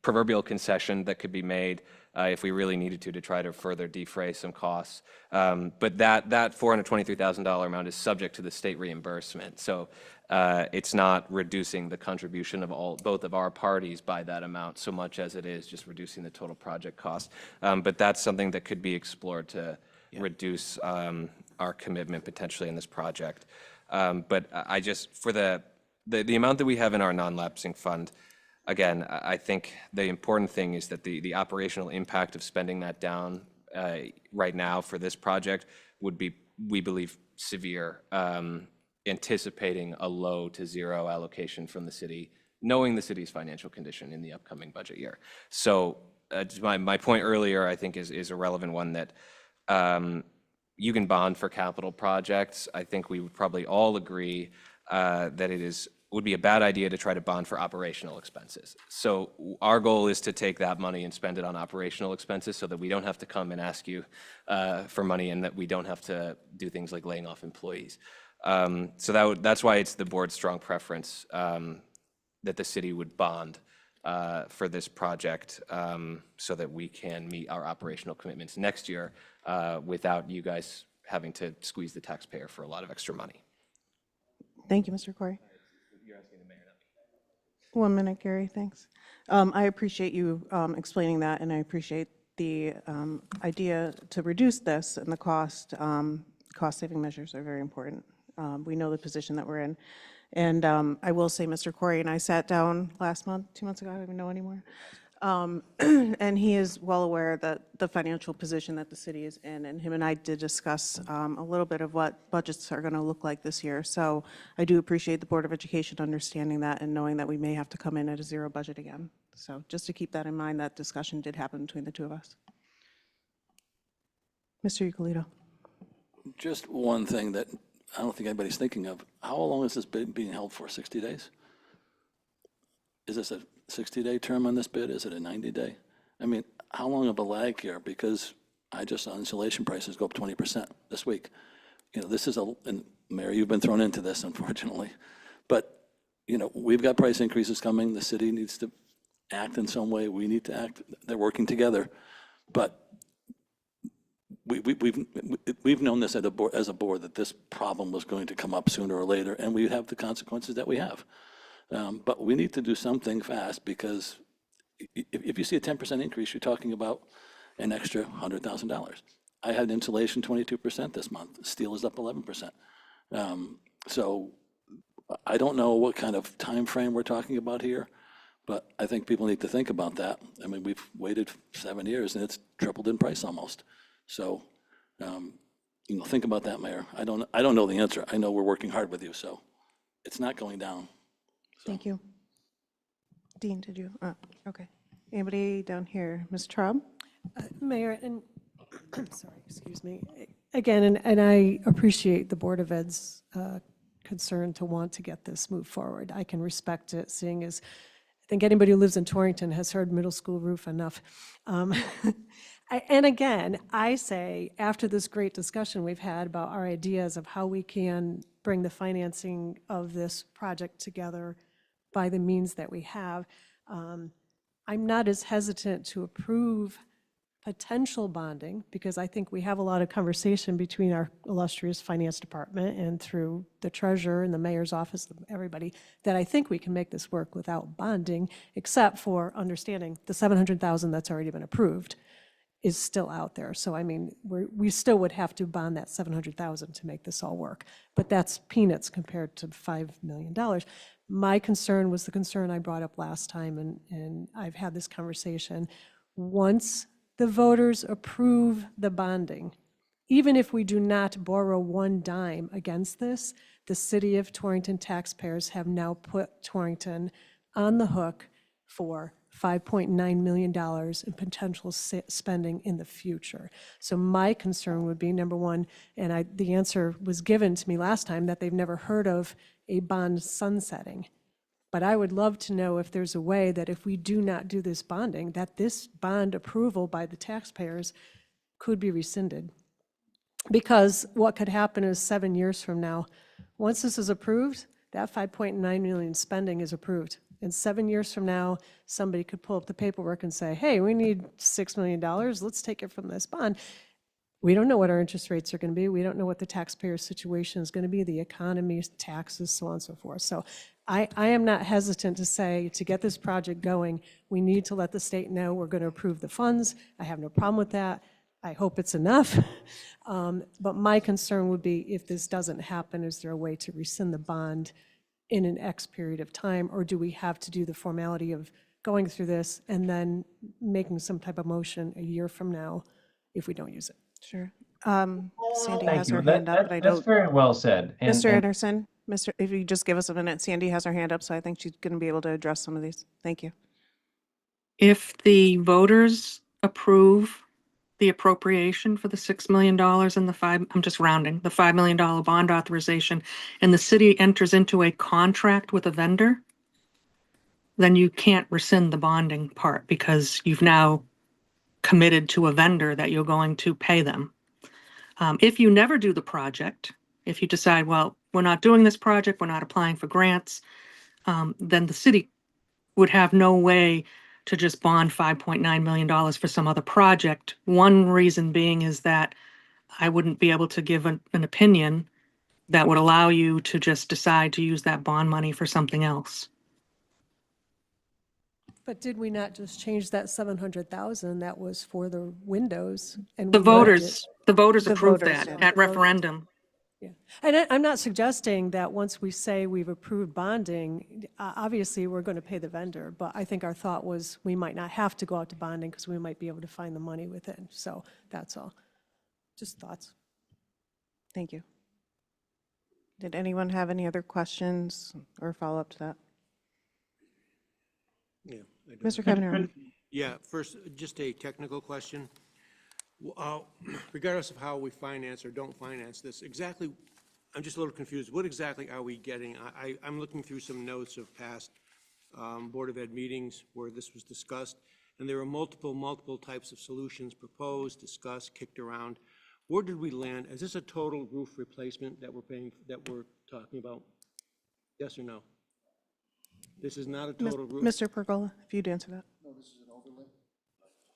Speaker 3: proverbial concession that could be made if we really needed to try to further defray some costs. But that $423,000 amount is subject to the state reimbursement. So it's not reducing the contribution of both of our parties by that amount so much as it is just reducing the total project cost. But that's something that could be explored to reduce our commitment potentially in this project. But I just, for the amount that we have in our non-lapsing fund, again, I think the important thing is that the operational impact of spending that down right now for this project would be, we believe, severe, anticipating a low to zero allocation from the city, knowing the city's financial condition in the upcoming budget year. So my point earlier, I think, is a relevant one that you can bond for capital projects. I think we would probably all agree that would be a bad idea to try to bond for operational expenses. So our goal is to take that money and spend it on operational expenses so that we don't have to come and ask you for money and that we don't have to do things like laying off employees. So that's why it's the board's strong preference that the city would bond for this project so that we can meet our operational commitments next year without you guys having to squeeze the taxpayer for a lot of extra money.
Speaker 1: Thank you, Mr. Corey.
Speaker 3: You're asking the mayor, not me.
Speaker 1: 1 minute, Gary, thanks. I appreciate you explaining that, and I appreciate the idea to reduce this and the cost-saving measures are very important. We know the position that we're in. And I will say, Mr. Corey and I sat down last month, 2 months ago, I don't even know anymore. And he is well aware that the financial position that the city is in, and him and I did discuss a little bit of what budgets are going to look like this year. So I do appreciate the Board of Education understanding that and knowing that we may have to come in at a zero budget again. So just to keep that in mind, that discussion did happen between the two of us. Mr. Ucolito.
Speaker 15: Just one thing that I don't think anybody's thinking of. How long has this bid being held for? 60 days? Is this a 60-day term on this bid? Is it a 90-day? I mean, how long of a lag here? Because I just saw insulation prices go up 20% this week. This is and Mayor, you've been thrown into this, unfortunately. But, we've got price increases coming. The city needs to act in some way. We need to act. They're working together. But we've known this as a board that this problem was going to come up sooner or later, and we have the consequences that we have. But we need to do something fast, because if you see a 10% increase, you're talking about an extra $100,000. I had insulation 22% this month. Steel is up 11%. So I don't know what kind of time frame we're talking about here, but I think people need to think about that. I mean, we've waited 7 years, and it's tripled in price almost. So, think about that, Mayor. I don't know the answer. I know we're working hard with you, so it's not going down.
Speaker 1: Thank you. Dean, did you? Okay. Anybody down here? Ms. Traub?
Speaker 4: Mayor, and, sorry, excuse me. Again, and I appreciate the Board of Ed's concern to want to get this moved forward. I can respect it, seeing as I think anybody who lives in Torrington has heard middle school roof enough. And again, I say, after this great discussion we've had about our ideas of how we can bring the financing of this project together by the means that we have, I'm not as hesitant to approve potential bonding, because I think we have a lot of conversation between our illustrious finance department and through the treasurer and the mayor's office, everybody, that I think we can make this work without bonding, except for understanding the 700,000 that's already been approved is still out there. So I mean, we still would have to bond that 700,000 to make this all work, but that's peanuts compared to $5 million. My concern was the concern I brought up last time, and I've had this conversation. Once the voters approve the bonding, even if we do not borrow one dime against this, the city of Torrington taxpayers have now put Torrington on the hook for $5.9 million in potential spending in the future. So my concern would be, number one, and the answer was given to me last time, that they've never heard of a bond sunsetting. But I would love to know if there's a way that if we do not do this bonding, that this bond approval by the taxpayers could be rescinded. Because what could happen is 7 years from now, once this is approved, that 5.9 million spending is approved. And 7 years from now, somebody could pull up the paperwork and say, hey, we need $6 million, let's take it from this bond. We don't know what our interest rates are going to be. We don't know what the taxpayer situation is going to be, the economy, taxes, so on and so forth. So I am not hesitant to say, to get this project going, we need to let the state know we're going to approve the funds. I have no problem with that. I hope it's enough. But my concern would be, if this doesn't happen, is there a way to rescind the bond in an X period of time? Or do we have to do the formality of going through this and then making some type of motion a year from now if we don't use it?
Speaker 1: Sure. Sandy
Speaker 6: Thank
Speaker 1: has
Speaker 6: you.
Speaker 1: her hand up, but I
Speaker 6: That's
Speaker 1: don't.
Speaker 6: very well said.
Speaker 1: Mr. Anderson, if you just give us a minute, Sandy has her hand up, so I think she's going to be able to address some of these. Thank you.
Speaker 12: If the voters approve the appropriation for the $6 million and I'm just rounding, the $5 million bond authorization, and the city enters into a contract with a vendor, then you can't rescind the bonding part, because you've now committed to a vendor that you're going to pay them. If you never do the project, if you decide, well, we're not doing this project, we're not applying for grants, then the city would have no way to just bond $5.9 million for some other project. One reason being is that I wouldn't be able to give an opinion that would allow you to just decide to use that bond money for something else.
Speaker 4: But did we not just change that 700,000 that was for the windows? And
Speaker 12: The
Speaker 4: we moved
Speaker 12: voters
Speaker 4: it?
Speaker 12: approved
Speaker 4: voters,
Speaker 12: that
Speaker 4: yeah.
Speaker 12: at referendum.
Speaker 4: Yeah. And I'm not suggesting that once we say we've approved bonding, obviously we're going to pay the vendor, but I think our thought was we might not have to go out to bonding because we might be able to find the money within. So that's all. Just thoughts.
Speaker 1: Thank you. Did anyone have any other questions or follow up to that?
Speaker 16: Yeah. I do.
Speaker 1: Mr. Kevin.
Speaker 16: Yeah, first, just a technical question. Regardless of how we finance or don't finance this, exactly, I'm just a little confused. What exactly are we getting? I'm looking through some notes of past Board of Ed meetings where this was discussed, and there were multiple types of solutions proposed, discussed, kicked around. Where did we land? Is this a total roof replacement that we're talking about? Yes or no? This is not a total roof?
Speaker 1: Mr. Pergola, if you'd answer that.
Speaker 16: No, this is an overlay.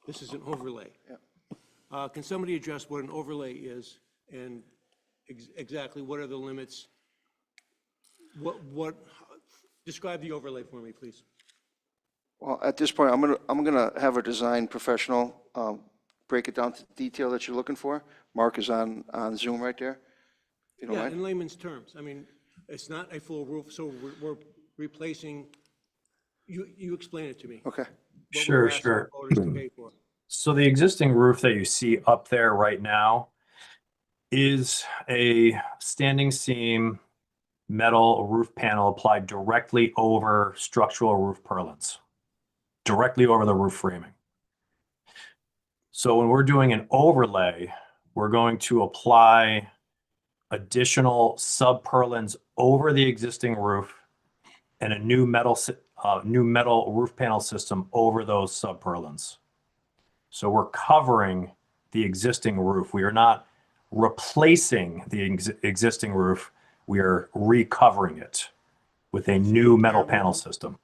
Speaker 16: This is an overlay. Yeah. Can somebody address what an overlay is and exactly what are the limits? Describe the overlay for me, please.
Speaker 10: Well, at this point, I'm gonna have a design professional break it down to the detail that you're looking for. Mark is on Zoom right there. You don't
Speaker 16: Yeah,
Speaker 10: mind?
Speaker 16: in layman's terms. I mean, it's not a full roof, so we're replacing, you explain it to me.
Speaker 10: Okay.
Speaker 16: What we're asking voters to pay for.
Speaker 17: So the existing roof that you see up there right now is a standing seam metal roof panel applied directly over structural roof purlins, directly over the roof framing. So when we're doing an overlay, we're going to apply additional sub-purlins over the existing roof and a new metal roof panel system over those sub-purlins. So we're covering the existing roof. We are not replacing the existing roof. We are recovering it with a new metal panel system.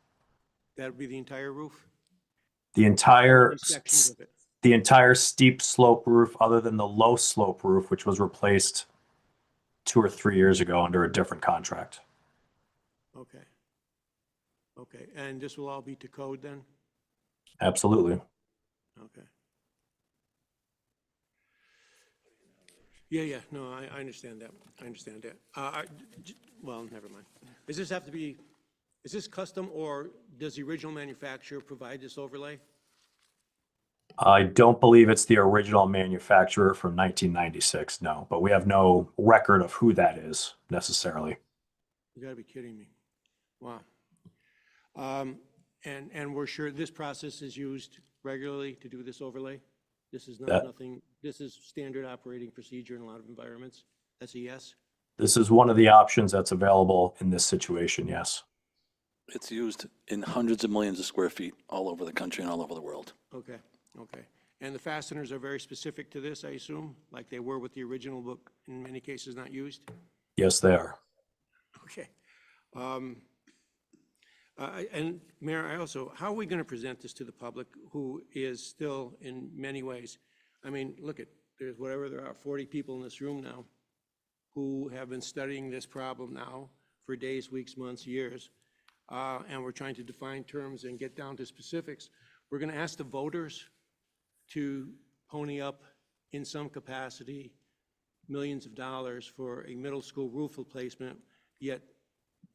Speaker 16: That would be the entire roof?
Speaker 17: The entire,
Speaker 16: Sections of it?
Speaker 17: the entire steep slope roof, other than the low slope roof, which was replaced 2 or 3 years ago under a different contract.
Speaker 16: Okay. Okay, and this will all be to code then?
Speaker 17: Absolutely.
Speaker 16: Okay. Yeah, no, I understand that. I understand that. Well, never mind. Does this have to be, is this custom, or does the original manufacturer provide this overlay?
Speaker 17: I don't believe it's the original manufacturer from 1996, no, but we have no record of who that is necessarily.
Speaker 16: You gotta be kidding me. Wow. And we're sure this process is used regularly to do this overlay? This is not nothing, this is standard operating procedure in a lot of environments? That's a yes?
Speaker 17: This is one of the options that's available in this situation, yes.
Speaker 15: It's used in hundreds of millions of square feet all over the country and all over the world.
Speaker 16: Okay, okay. And the fasteners are very specific to this, I assume, like they were with the original book, in many cases not used?
Speaker 17: Yes, they are.
Speaker 16: Okay. And Mayor, how are we going to present this to the public who is still in many ways? I mean, look at, there are 40 people in this room now who have been studying this problem now for days, weeks, months, years. And we're trying to define terms and get down to specifics. We're going to ask the voters to pony up in some capacity millions of dollars for a middle school roof replacement, yet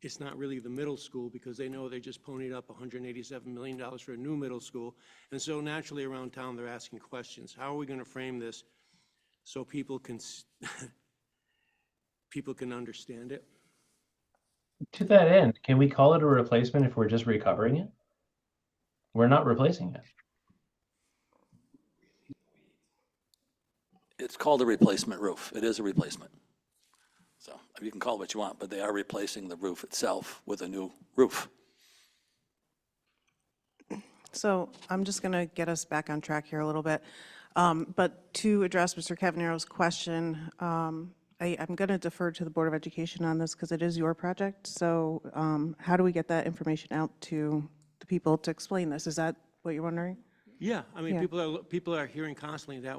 Speaker 16: it's not really the middle school because they know they just ponied up $187 million for a new middle school. And so naturally around town, they're asking questions. How are we going to frame this so people can, people can understand it?
Speaker 6: To that end, can we call it a replacement if we're just recovering it? We're not replacing it.
Speaker 15: It's called a replacement roof. It is a replacement. So you can call it what you want, but they are replacing the roof itself with a new roof.
Speaker 1: So I'm just going to get us back on track here a little bit. But to address Mr. Cavanero's question, I'm going to defer to the Board of Education on this because it is your project. So how do we get that information out to the people to explain this? Is that what you're wondering?
Speaker 16: Yeah, I mean,
Speaker 1: Yeah.
Speaker 16: people are hearing constantly that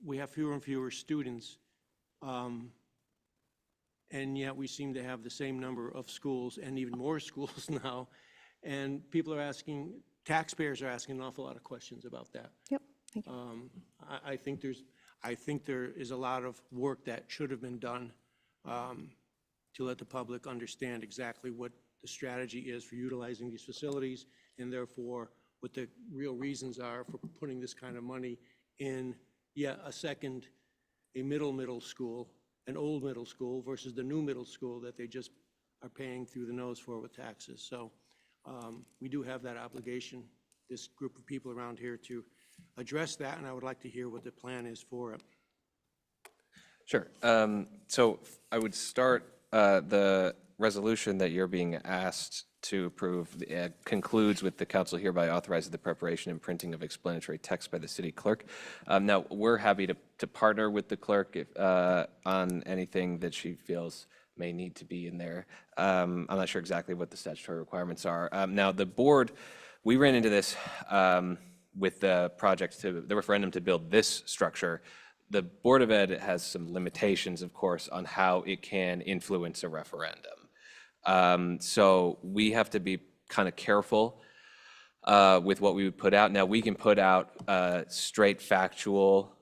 Speaker 16: we have fewer and fewer students, and yet we seem to have the same number of schools and even more schools now, and people are asking, taxpayers are asking an awful lot of questions about that.
Speaker 1: Yep. Thank you.
Speaker 16: I think there is a lot of work that should have been done to let the public understand exactly what the strategy is for utilizing these facilities, and therefore what the real reasons are for putting this kind of money in, a middle school, an old middle school versus the new middle school that they just are paying through the nose for with taxes. So we do have that obligation, this group of people around here, to address that, and I would like to hear what the plan is for it.
Speaker 3: Sure. So I would start the resolution that you're being asked to approve concludes with the council hereby authorizes the preparation and printing of explanatory text by the city clerk. Now, we're happy to partner with the clerk on anything that she feels may need to be in there. I'm not sure exactly what the statutory requirements are. Now, the board, we ran into this with the the referendum to build this structure. The Board of Ed has some limitations, of course, on how it can influence a referendum. So we have to be kind of careful with what we would put out. Now, we can put out straight factual,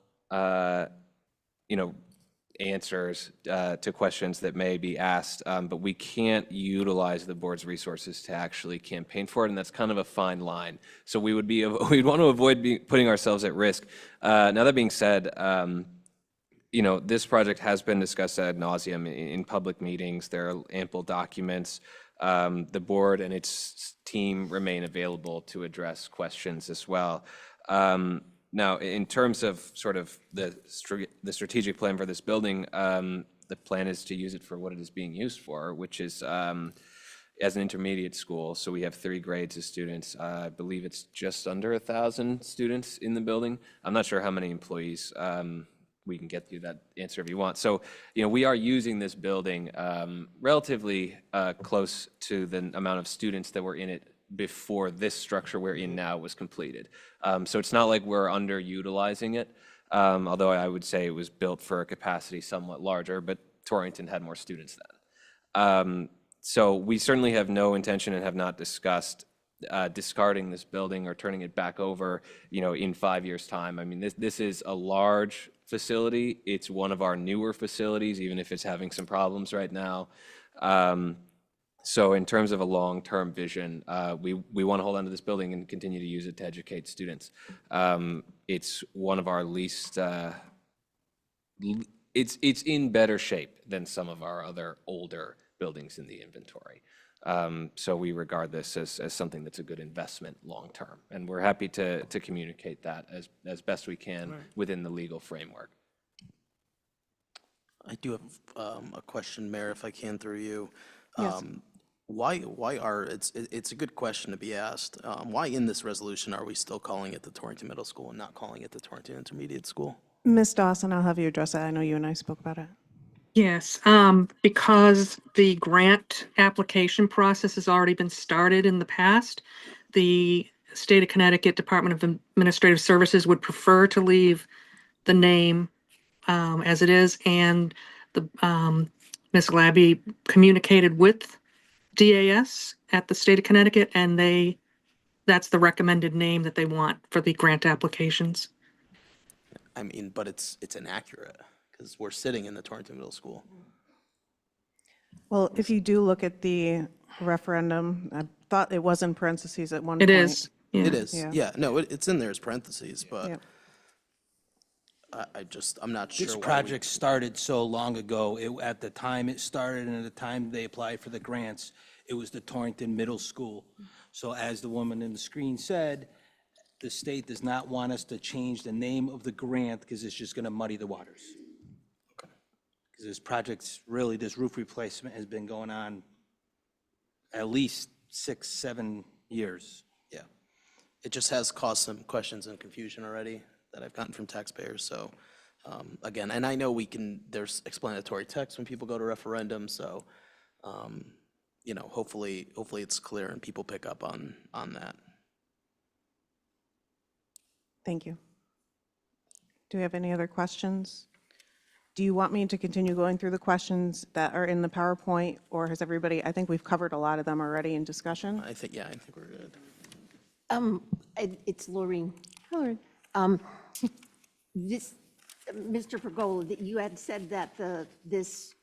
Speaker 3: answers to questions that may be asked, but we can't utilize the board's resources to actually campaign for it, and that's kind of a fine line. So we'd want to avoid putting ourselves at risk. Now, that being said, this project has been discussed ad nauseum in public meetings. There are ample documents. The board and its team remain available to address questions as well. Now, in terms of sort of the strategic plan for this building, the plan is to use it for what it is being used for, which is as an intermediate school. So we have 3 grades of students. I believe it's just under 1,000 students in the building. I'm not sure how many employees. We can get you that answer if you want. So, we are using this building relatively close to the amount of students that were in it before this structure we're in now was completed. So it's not like we're underutilizing it, although I would say it was built for a capacity somewhat larger, but Torrington had more students then. So we certainly have no intention and have not discussed discarding this building or turning it back over, in 5 years' time. I mean, this is a large facility. It's one of our newer facilities, even if it's having some problems right now. So in terms of a long-term vision, we want to hold on to this building and continue to use it to educate students. It's one of our least, it's in better shape than some of our other older buildings in the inventory. So we regard this as something that's a good investment long-term. And we're happy to communicate that as best we can within the legal framework.
Speaker 2: I do have a question, Mayor, if I can, through you.
Speaker 1: Yes.
Speaker 2: Why are, it's a good question to be asked. Why in this resolution are we still calling it the Torrington Middle School and not calling it the Torrington Intermediate School?
Speaker 1: Ms. Dawson, I'll have you address that. I know you and I spoke about it.
Speaker 12: Yes, because the grant application process has already been started in the past, the State of Connecticut Department of Administrative Services would prefer to leave the name as it is, and the Ms. Labby communicated with DAS at the State of Connecticut, and that's the recommended name that they want for the grant applications.
Speaker 2: I mean, but it's inaccurate because we're sitting in the Torrington Middle School.
Speaker 1: Well, if you do look at the referendum, I thought it was in parentheses at one
Speaker 12: It
Speaker 1: point.
Speaker 12: is. Yeah.
Speaker 2: It is,
Speaker 1: Yeah.
Speaker 2: yeah, no, it's in there as parentheses, but
Speaker 1: Yep.
Speaker 2: I'm not sure.
Speaker 18: This
Speaker 2: why we-
Speaker 18: project started so long ago. At the time it started and at the time they applied for the grants, it was the Torrington Middle School. So as the woman in the screen said, the state does not want us to change the name of the grant because it's just going to muddy the waters. Because this project's really, this roof replacement has been going on at least 6-7 years.
Speaker 2: Yeah, it just has caused some questions and confusion already that I've gotten from taxpayers, so, again, and I know there's explanatory text when people go to referendum, so, hopefully it's clear and people pick up on that.
Speaker 1: Thank you. Do we have any other questions? Do you want me to continue going through the questions that are in the PowerPoint, or has everybody, I think we've covered a lot of them already in discussion.
Speaker 2: I think we're good.
Speaker 7: It's Laureen.
Speaker 1: Hello.
Speaker 7: This, Mr. Pergola, that you had said that this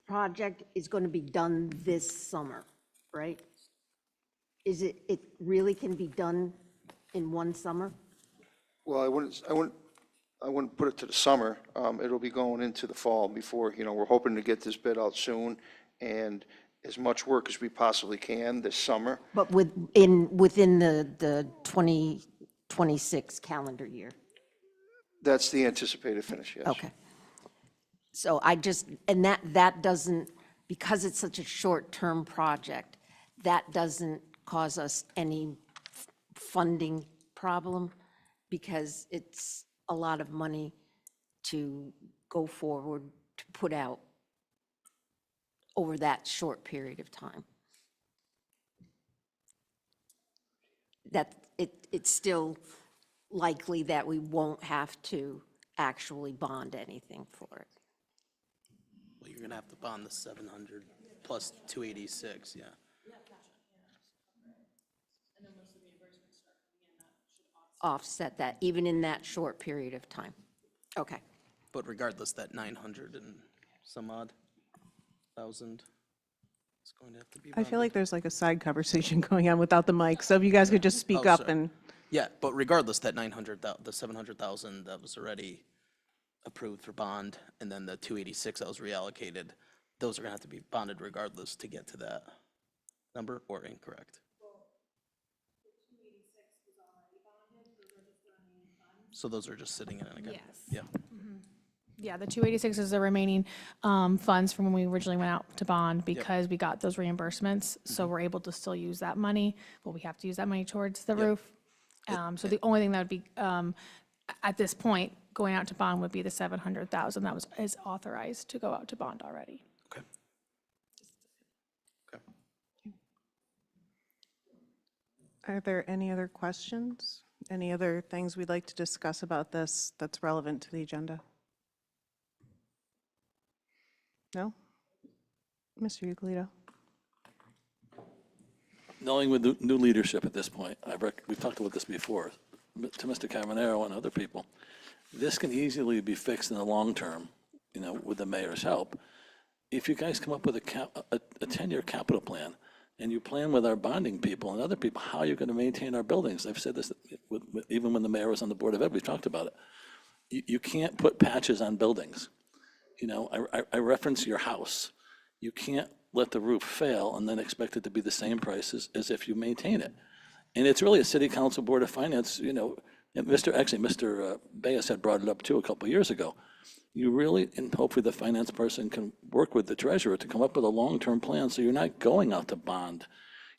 Speaker 7: project is going to be done this summer, right? It really can be done in one summer?
Speaker 10: Well, I wouldn't put it to the summer. It'll be going into the fall before, we're hoping to get this bid out soon and as much work as we possibly can this summer.
Speaker 7: But within the 2026 calendar year?
Speaker 10: That's the anticipated finish, yes.
Speaker 7: Okay. So and that doesn't, because it's such a short-term project, that doesn't cause us any funding problem, because it's a lot of money to go forward, to put out over that short period of time. That it's still likely that we won't have to actually bond anything for it.
Speaker 2: Well, you're gonna have to bond the 700 plus 286, yeah.
Speaker 7: Offset that, even in that short period of time. Okay.
Speaker 2: But regardless, that 900 and some odd thousand is going to have to be
Speaker 1: I
Speaker 2: bonded.
Speaker 1: feel like there's like a side conversation going on without the mic, so if you guys could just speak up
Speaker 2: sorry.
Speaker 1: and.
Speaker 2: Yeah, but regardless, that 900, the 700,000 that was already approved for bond, and then the 286 that was reallocated, those are gonna have to be bonded regardless to get to that number, or incorrect? So those are just sitting in an account?
Speaker 8: Yes.
Speaker 2: Yeah.
Speaker 8: Yeah, the 286 is the remaining funds from when we originally went out to bond because we got those reimbursements. So we're able to still use that money, but we have to use that money towards the roof. So the only thing that would be, at this point, going out to bond would be the 700,000 that is authorized to go out to bond already.
Speaker 2: Okay. Okay.
Speaker 1: Are there any other questions? Any other things we'd like to discuss about this that's relevant to the agenda? No? Mr. Uclito?
Speaker 15: Knowing with the new leadership at this point, we've talked about this before, to Mr. Cavanero and other people, this can easily be fixed in the long term, you know, with the mayor's help. If you guys come up with a 10-year capital plan, and you plan with our bonding people and other people how you're going to maintain our buildings. I've said this even when the mayor was on the Board of Ed, we talked about it. You can't put patches on buildings. You know, I reference your house. You can't let the roof fail and then expect it to be the same price as if you maintain it. And it's really a city council, board of finance, you know, and Mr. Bayes had brought it up too a couple of years ago. You really, and hopefully the finance person can work with the treasurer to come up with a long-term plan so you're not going out to bond.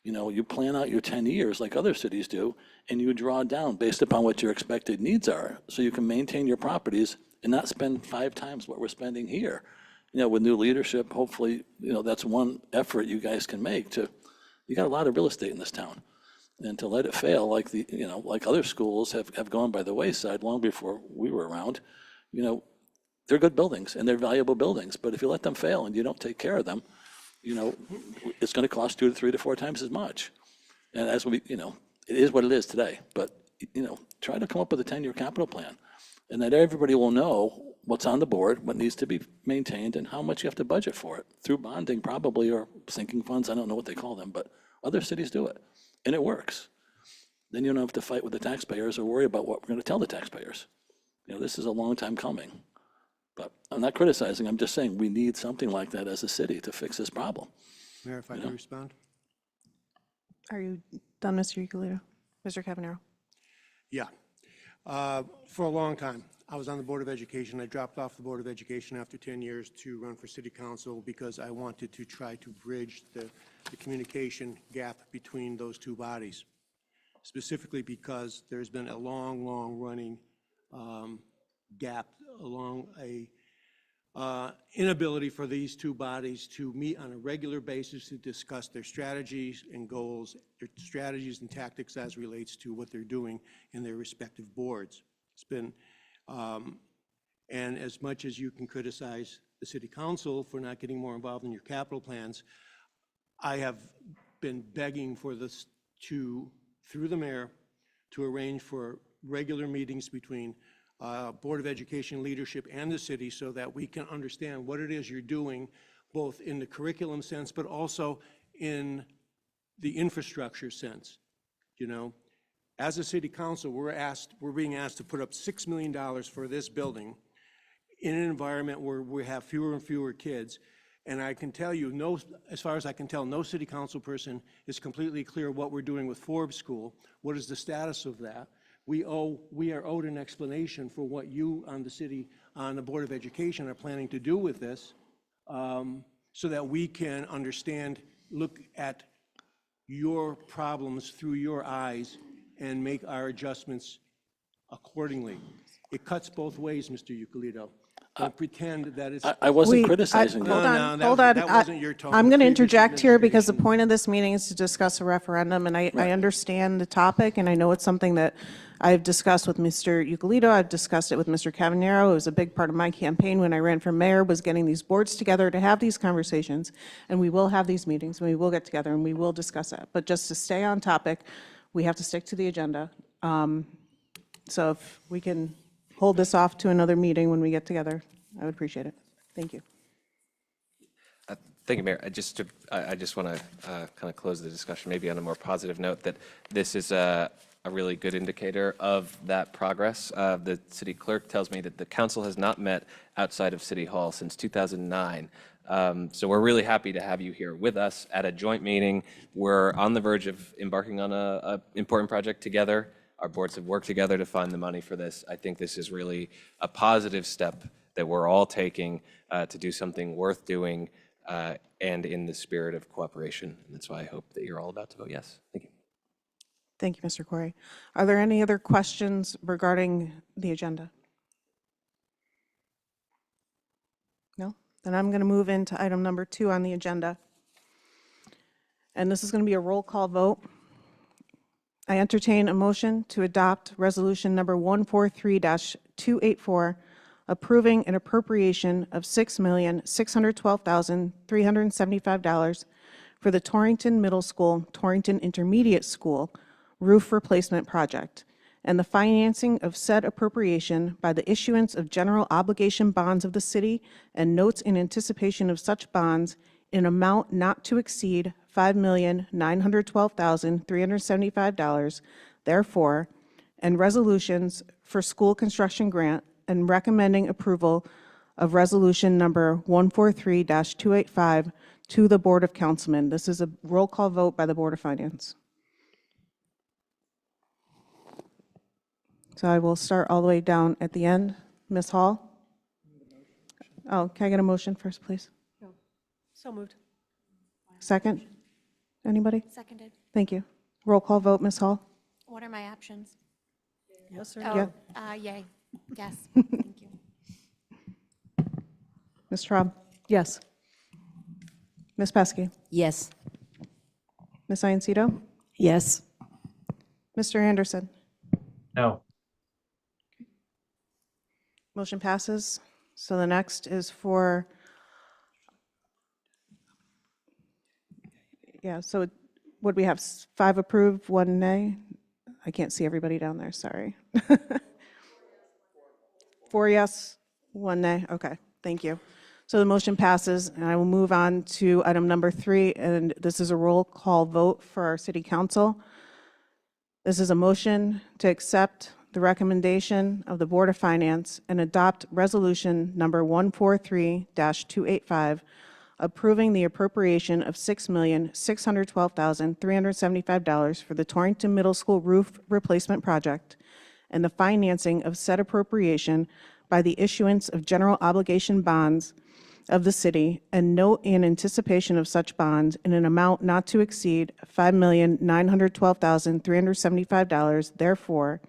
Speaker 15: You know, you plan out your 10 years like other cities do, and you draw down based upon what your expected needs are so you can maintain your properties and not spend 5 times what we're spending here. You know, with new leadership, hopefully, you know, that's one effort you guys can make to, you got a lot of real estate in this town. And to let it fail like like other schools have gone by the wayside long before we were around, you know, they're good buildings and they're valuable buildings, but if you let them fail and you don't take care of them, you know, it's going to cost 2 to 3 to 4 times as much. And as we, you know, it is what it is today, but, you know, try to come up with a 10-year capital plan and that everybody will know what's on the board, what needs to be maintained and how much you have to budget for it through bonding probably or sinking funds. I don't know what they call them, but other cities do it and it works. Then you don't have to fight with the taxpayers or worry about what we're going to tell the taxpayers. You know, this is a long time coming. But I'm not criticizing, I'm just saying we need something like that as a city to fix this problem.
Speaker 16: Mayor, if I can respond?
Speaker 1: Are you done, Mr. Uclito? Mr. Cavanero?
Speaker 16: Yeah. For a long time, I was on the Board of Education. I dropped off the Board of Education after 10 years to run for city council because I wanted to try to bridge the communication gap between those two bodies, specifically because there's been a long running gap along a inability for these two bodies to meet on a regular basis to discuss their strategies and goals, their strategies and tactics as relates to what they're doing in their respective boards. It's been, and as much as you can criticize the city council for not getting more involved in your capital plans, I have been begging for this through the mayor, to arrange for regular meetings between Board of Education leadership and the city so that we can understand what it is you're doing, both in the curriculum sense, but also in the infrastructure sense. You know, as a city council, we're being asked to put up $6 million for this building in an environment where we have fewer and fewer kids. And I can tell you, as far as I can tell, no city council person is completely clear what we're doing with Forbes School. What is the status of that? We are owed an explanation for what you on the Board of Education are planning to do with this, so that we can understand, look at your problems through your eyes and make our adjustments accordingly. It cuts both ways, Mr. Uclito. Don't pretend that it's.
Speaker 15: I wasn't criticizing you.
Speaker 1: Hold on.
Speaker 16: That wasn't your tone.
Speaker 1: I'm going to
Speaker 16: Previous
Speaker 1: interject here because the
Speaker 16: administration.
Speaker 1: point of this meeting is to discuss a referendum, and I understand the topic, and I know it's something that I've discussed with Mr. Uclito. I've discussed it with Mr. Cavanero. It was a big part of my campaign when I ran for mayor, was getting these boards together to have these conversations, and we will have these meetings, and we will get together, and we will discuss it. But just to stay on topic, we have to stick to the agenda. So if we can hold this off to another meeting when we get together, I would appreciate it. Thank you.
Speaker 3: Thank you, Mayor. I just want to kind of close the discussion maybe on a more positive note that this is a really good indicator of that progress. The city clerk tells me that the council has not met outside of City Hall since 2009. So we're really happy to have you here with us at a joint meeting. We're on the verge of embarking on an important project together. Our boards have worked together to find the money for this. I think this is really a positive step that we're all taking to do something worth doing and in the spirit of cooperation. And that's why I hope that you're all about to vote yes. Thank you.
Speaker 1: Thank you, Mr. Corey. Are there any other questions regarding the agenda? No? Then I'm going to move into item number 2 on the agenda. And this is going to be a roll call vote. I entertain a motion to adopt resolution number 143-284, approving an appropriation of $6,612,375 for the Torrington Middle School, Torrington Intermediate School roof replacement project, and the financing of said appropriation by the issuance of general obligation bonds of the city and notes in anticipation of such bonds in amount not to exceed $5,912,375, therefore, and resolutions for school construction grant and recommending approval of resolution number 143-285 to the Board of Councilmen. This is a roll call vote by the Board of Finance. So I will start all the way down at the end. Ms. Hall? Oh, can I get a motion first, please?
Speaker 4: So moved.
Speaker 1: Second? Anybody?
Speaker 19: Seconded.
Speaker 1: Thank you. Roll call vote, Ms. Hall?
Speaker 19: What are my options?
Speaker 4: Yes or
Speaker 19: Oh,
Speaker 4: no?
Speaker 19: yay. Yes. Thank you.
Speaker 1: Ms. Traub?
Speaker 4: Yes.
Speaker 1: Ms. Pesky?
Speaker 7: Yes.
Speaker 1: Ms. Iancito?
Speaker 7: Yes.
Speaker 1: Mr. Anderson?
Speaker 6: No.
Speaker 1: Motion passes. So the next is for, so would we have 5 approved, 1 nay? I can't see everybody down there, sorry. 4 yes, 1 nay. Okay, thank you. So the motion passes, and I will move on to item number 3, and this is a roll call vote for our city council. This is a motion to accept the recommendation of the Board of Finance and adopt resolution number 143-285, approving the appropriation of $6,612,375 for the Torrington Middle School roof replacement project and the financing of said appropriation by the issuance of general obligation bonds of the city and note in anticipation of such bonds in an amount not to exceed $5,912,375, therefore,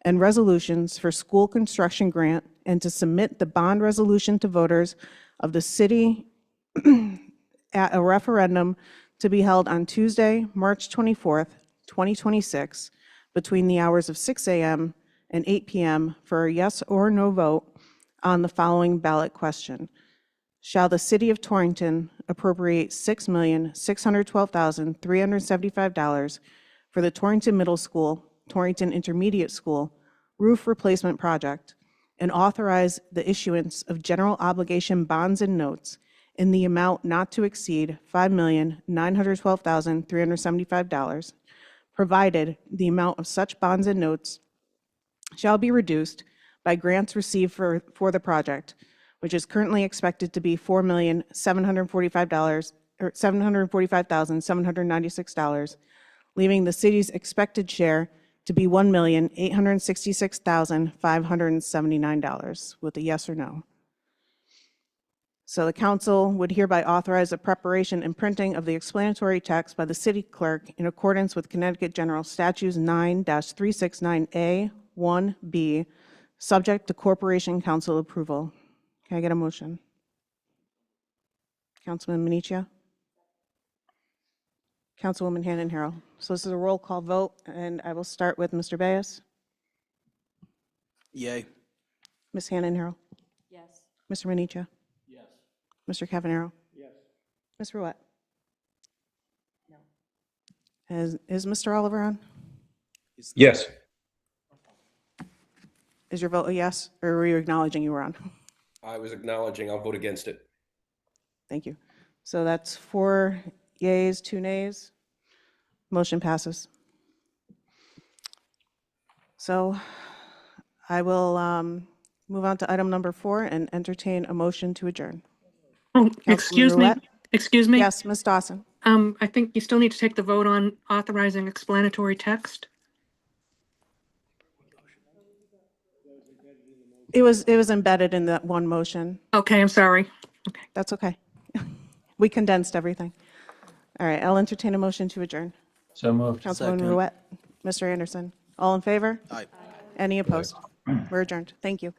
Speaker 1: and resolutions for school construction grant, and to submit the bond resolution to voters of the city at a referendum to be held on Tuesday, March 24th, 2026, between the hours of 6 a.m. and 8 p.m. for a yes or no vote on the following ballot question. Shall the city of Torrington appropriate $6,612,375 for the Torrington Middle School, Torrington Intermediate School roof replacement project, and authorize the issuance of general obligation bonds and notes in the amount not to exceed $5,912,375, provided the amount of such bonds and notes shall be reduced by grants received for the project, which is currently expected to be $745,796, leaving the city's expected share to be $1,866,579, with a yes or no. So the council would hereby authorize the preparation and printing of the explanatory text by the city clerk in accordance with Connecticut General Statutes 9-369A 1B, subject to Corporation Council approval. Can I get a motion? Councilman Minichia? Councilwoman Hannon-Harrell. So this is a roll call vote, and I will start with Mr. Bayes.
Speaker 2: Yay.
Speaker 1: Ms. Hannon-Harrell.
Speaker 13: Yes.
Speaker 1: Mr. Minichia.
Speaker 18: Yes.
Speaker 1: Mr. Cavanero.
Speaker 16: Yes.
Speaker 1: Ms. Ruette.
Speaker 13: No.
Speaker 1: Is Mr. Oliver on?
Speaker 17: Yes.
Speaker 1: Is your vote a yes, or were you acknowledging you were on?
Speaker 17: I was acknowledging. I'll vote against it.
Speaker 1: Thank you. So that's 4 yeas, 2 nays. Motion passes. So I will move on to item number 4 and entertain a motion to adjourn.
Speaker 12: Oh, excuse me.
Speaker 1: Roulette?
Speaker 12: Excuse me.
Speaker 1: Yes, Ms. Dawson.
Speaker 12: I think you still need to take the vote on authorizing explanatory text.
Speaker 1: It was embedded in that one motion.
Speaker 12: Okay, I'm sorry.
Speaker 1: That's okay. We condensed everything. All right, I'll entertain a motion to adjourn.
Speaker 6: So moved.
Speaker 1: Councilwoman
Speaker 15: Second.
Speaker 1: Ruette, Mr. Anderson, all in favor?
Speaker 2: Aye.
Speaker 1: Any opposed? We're adjourned. Thank you.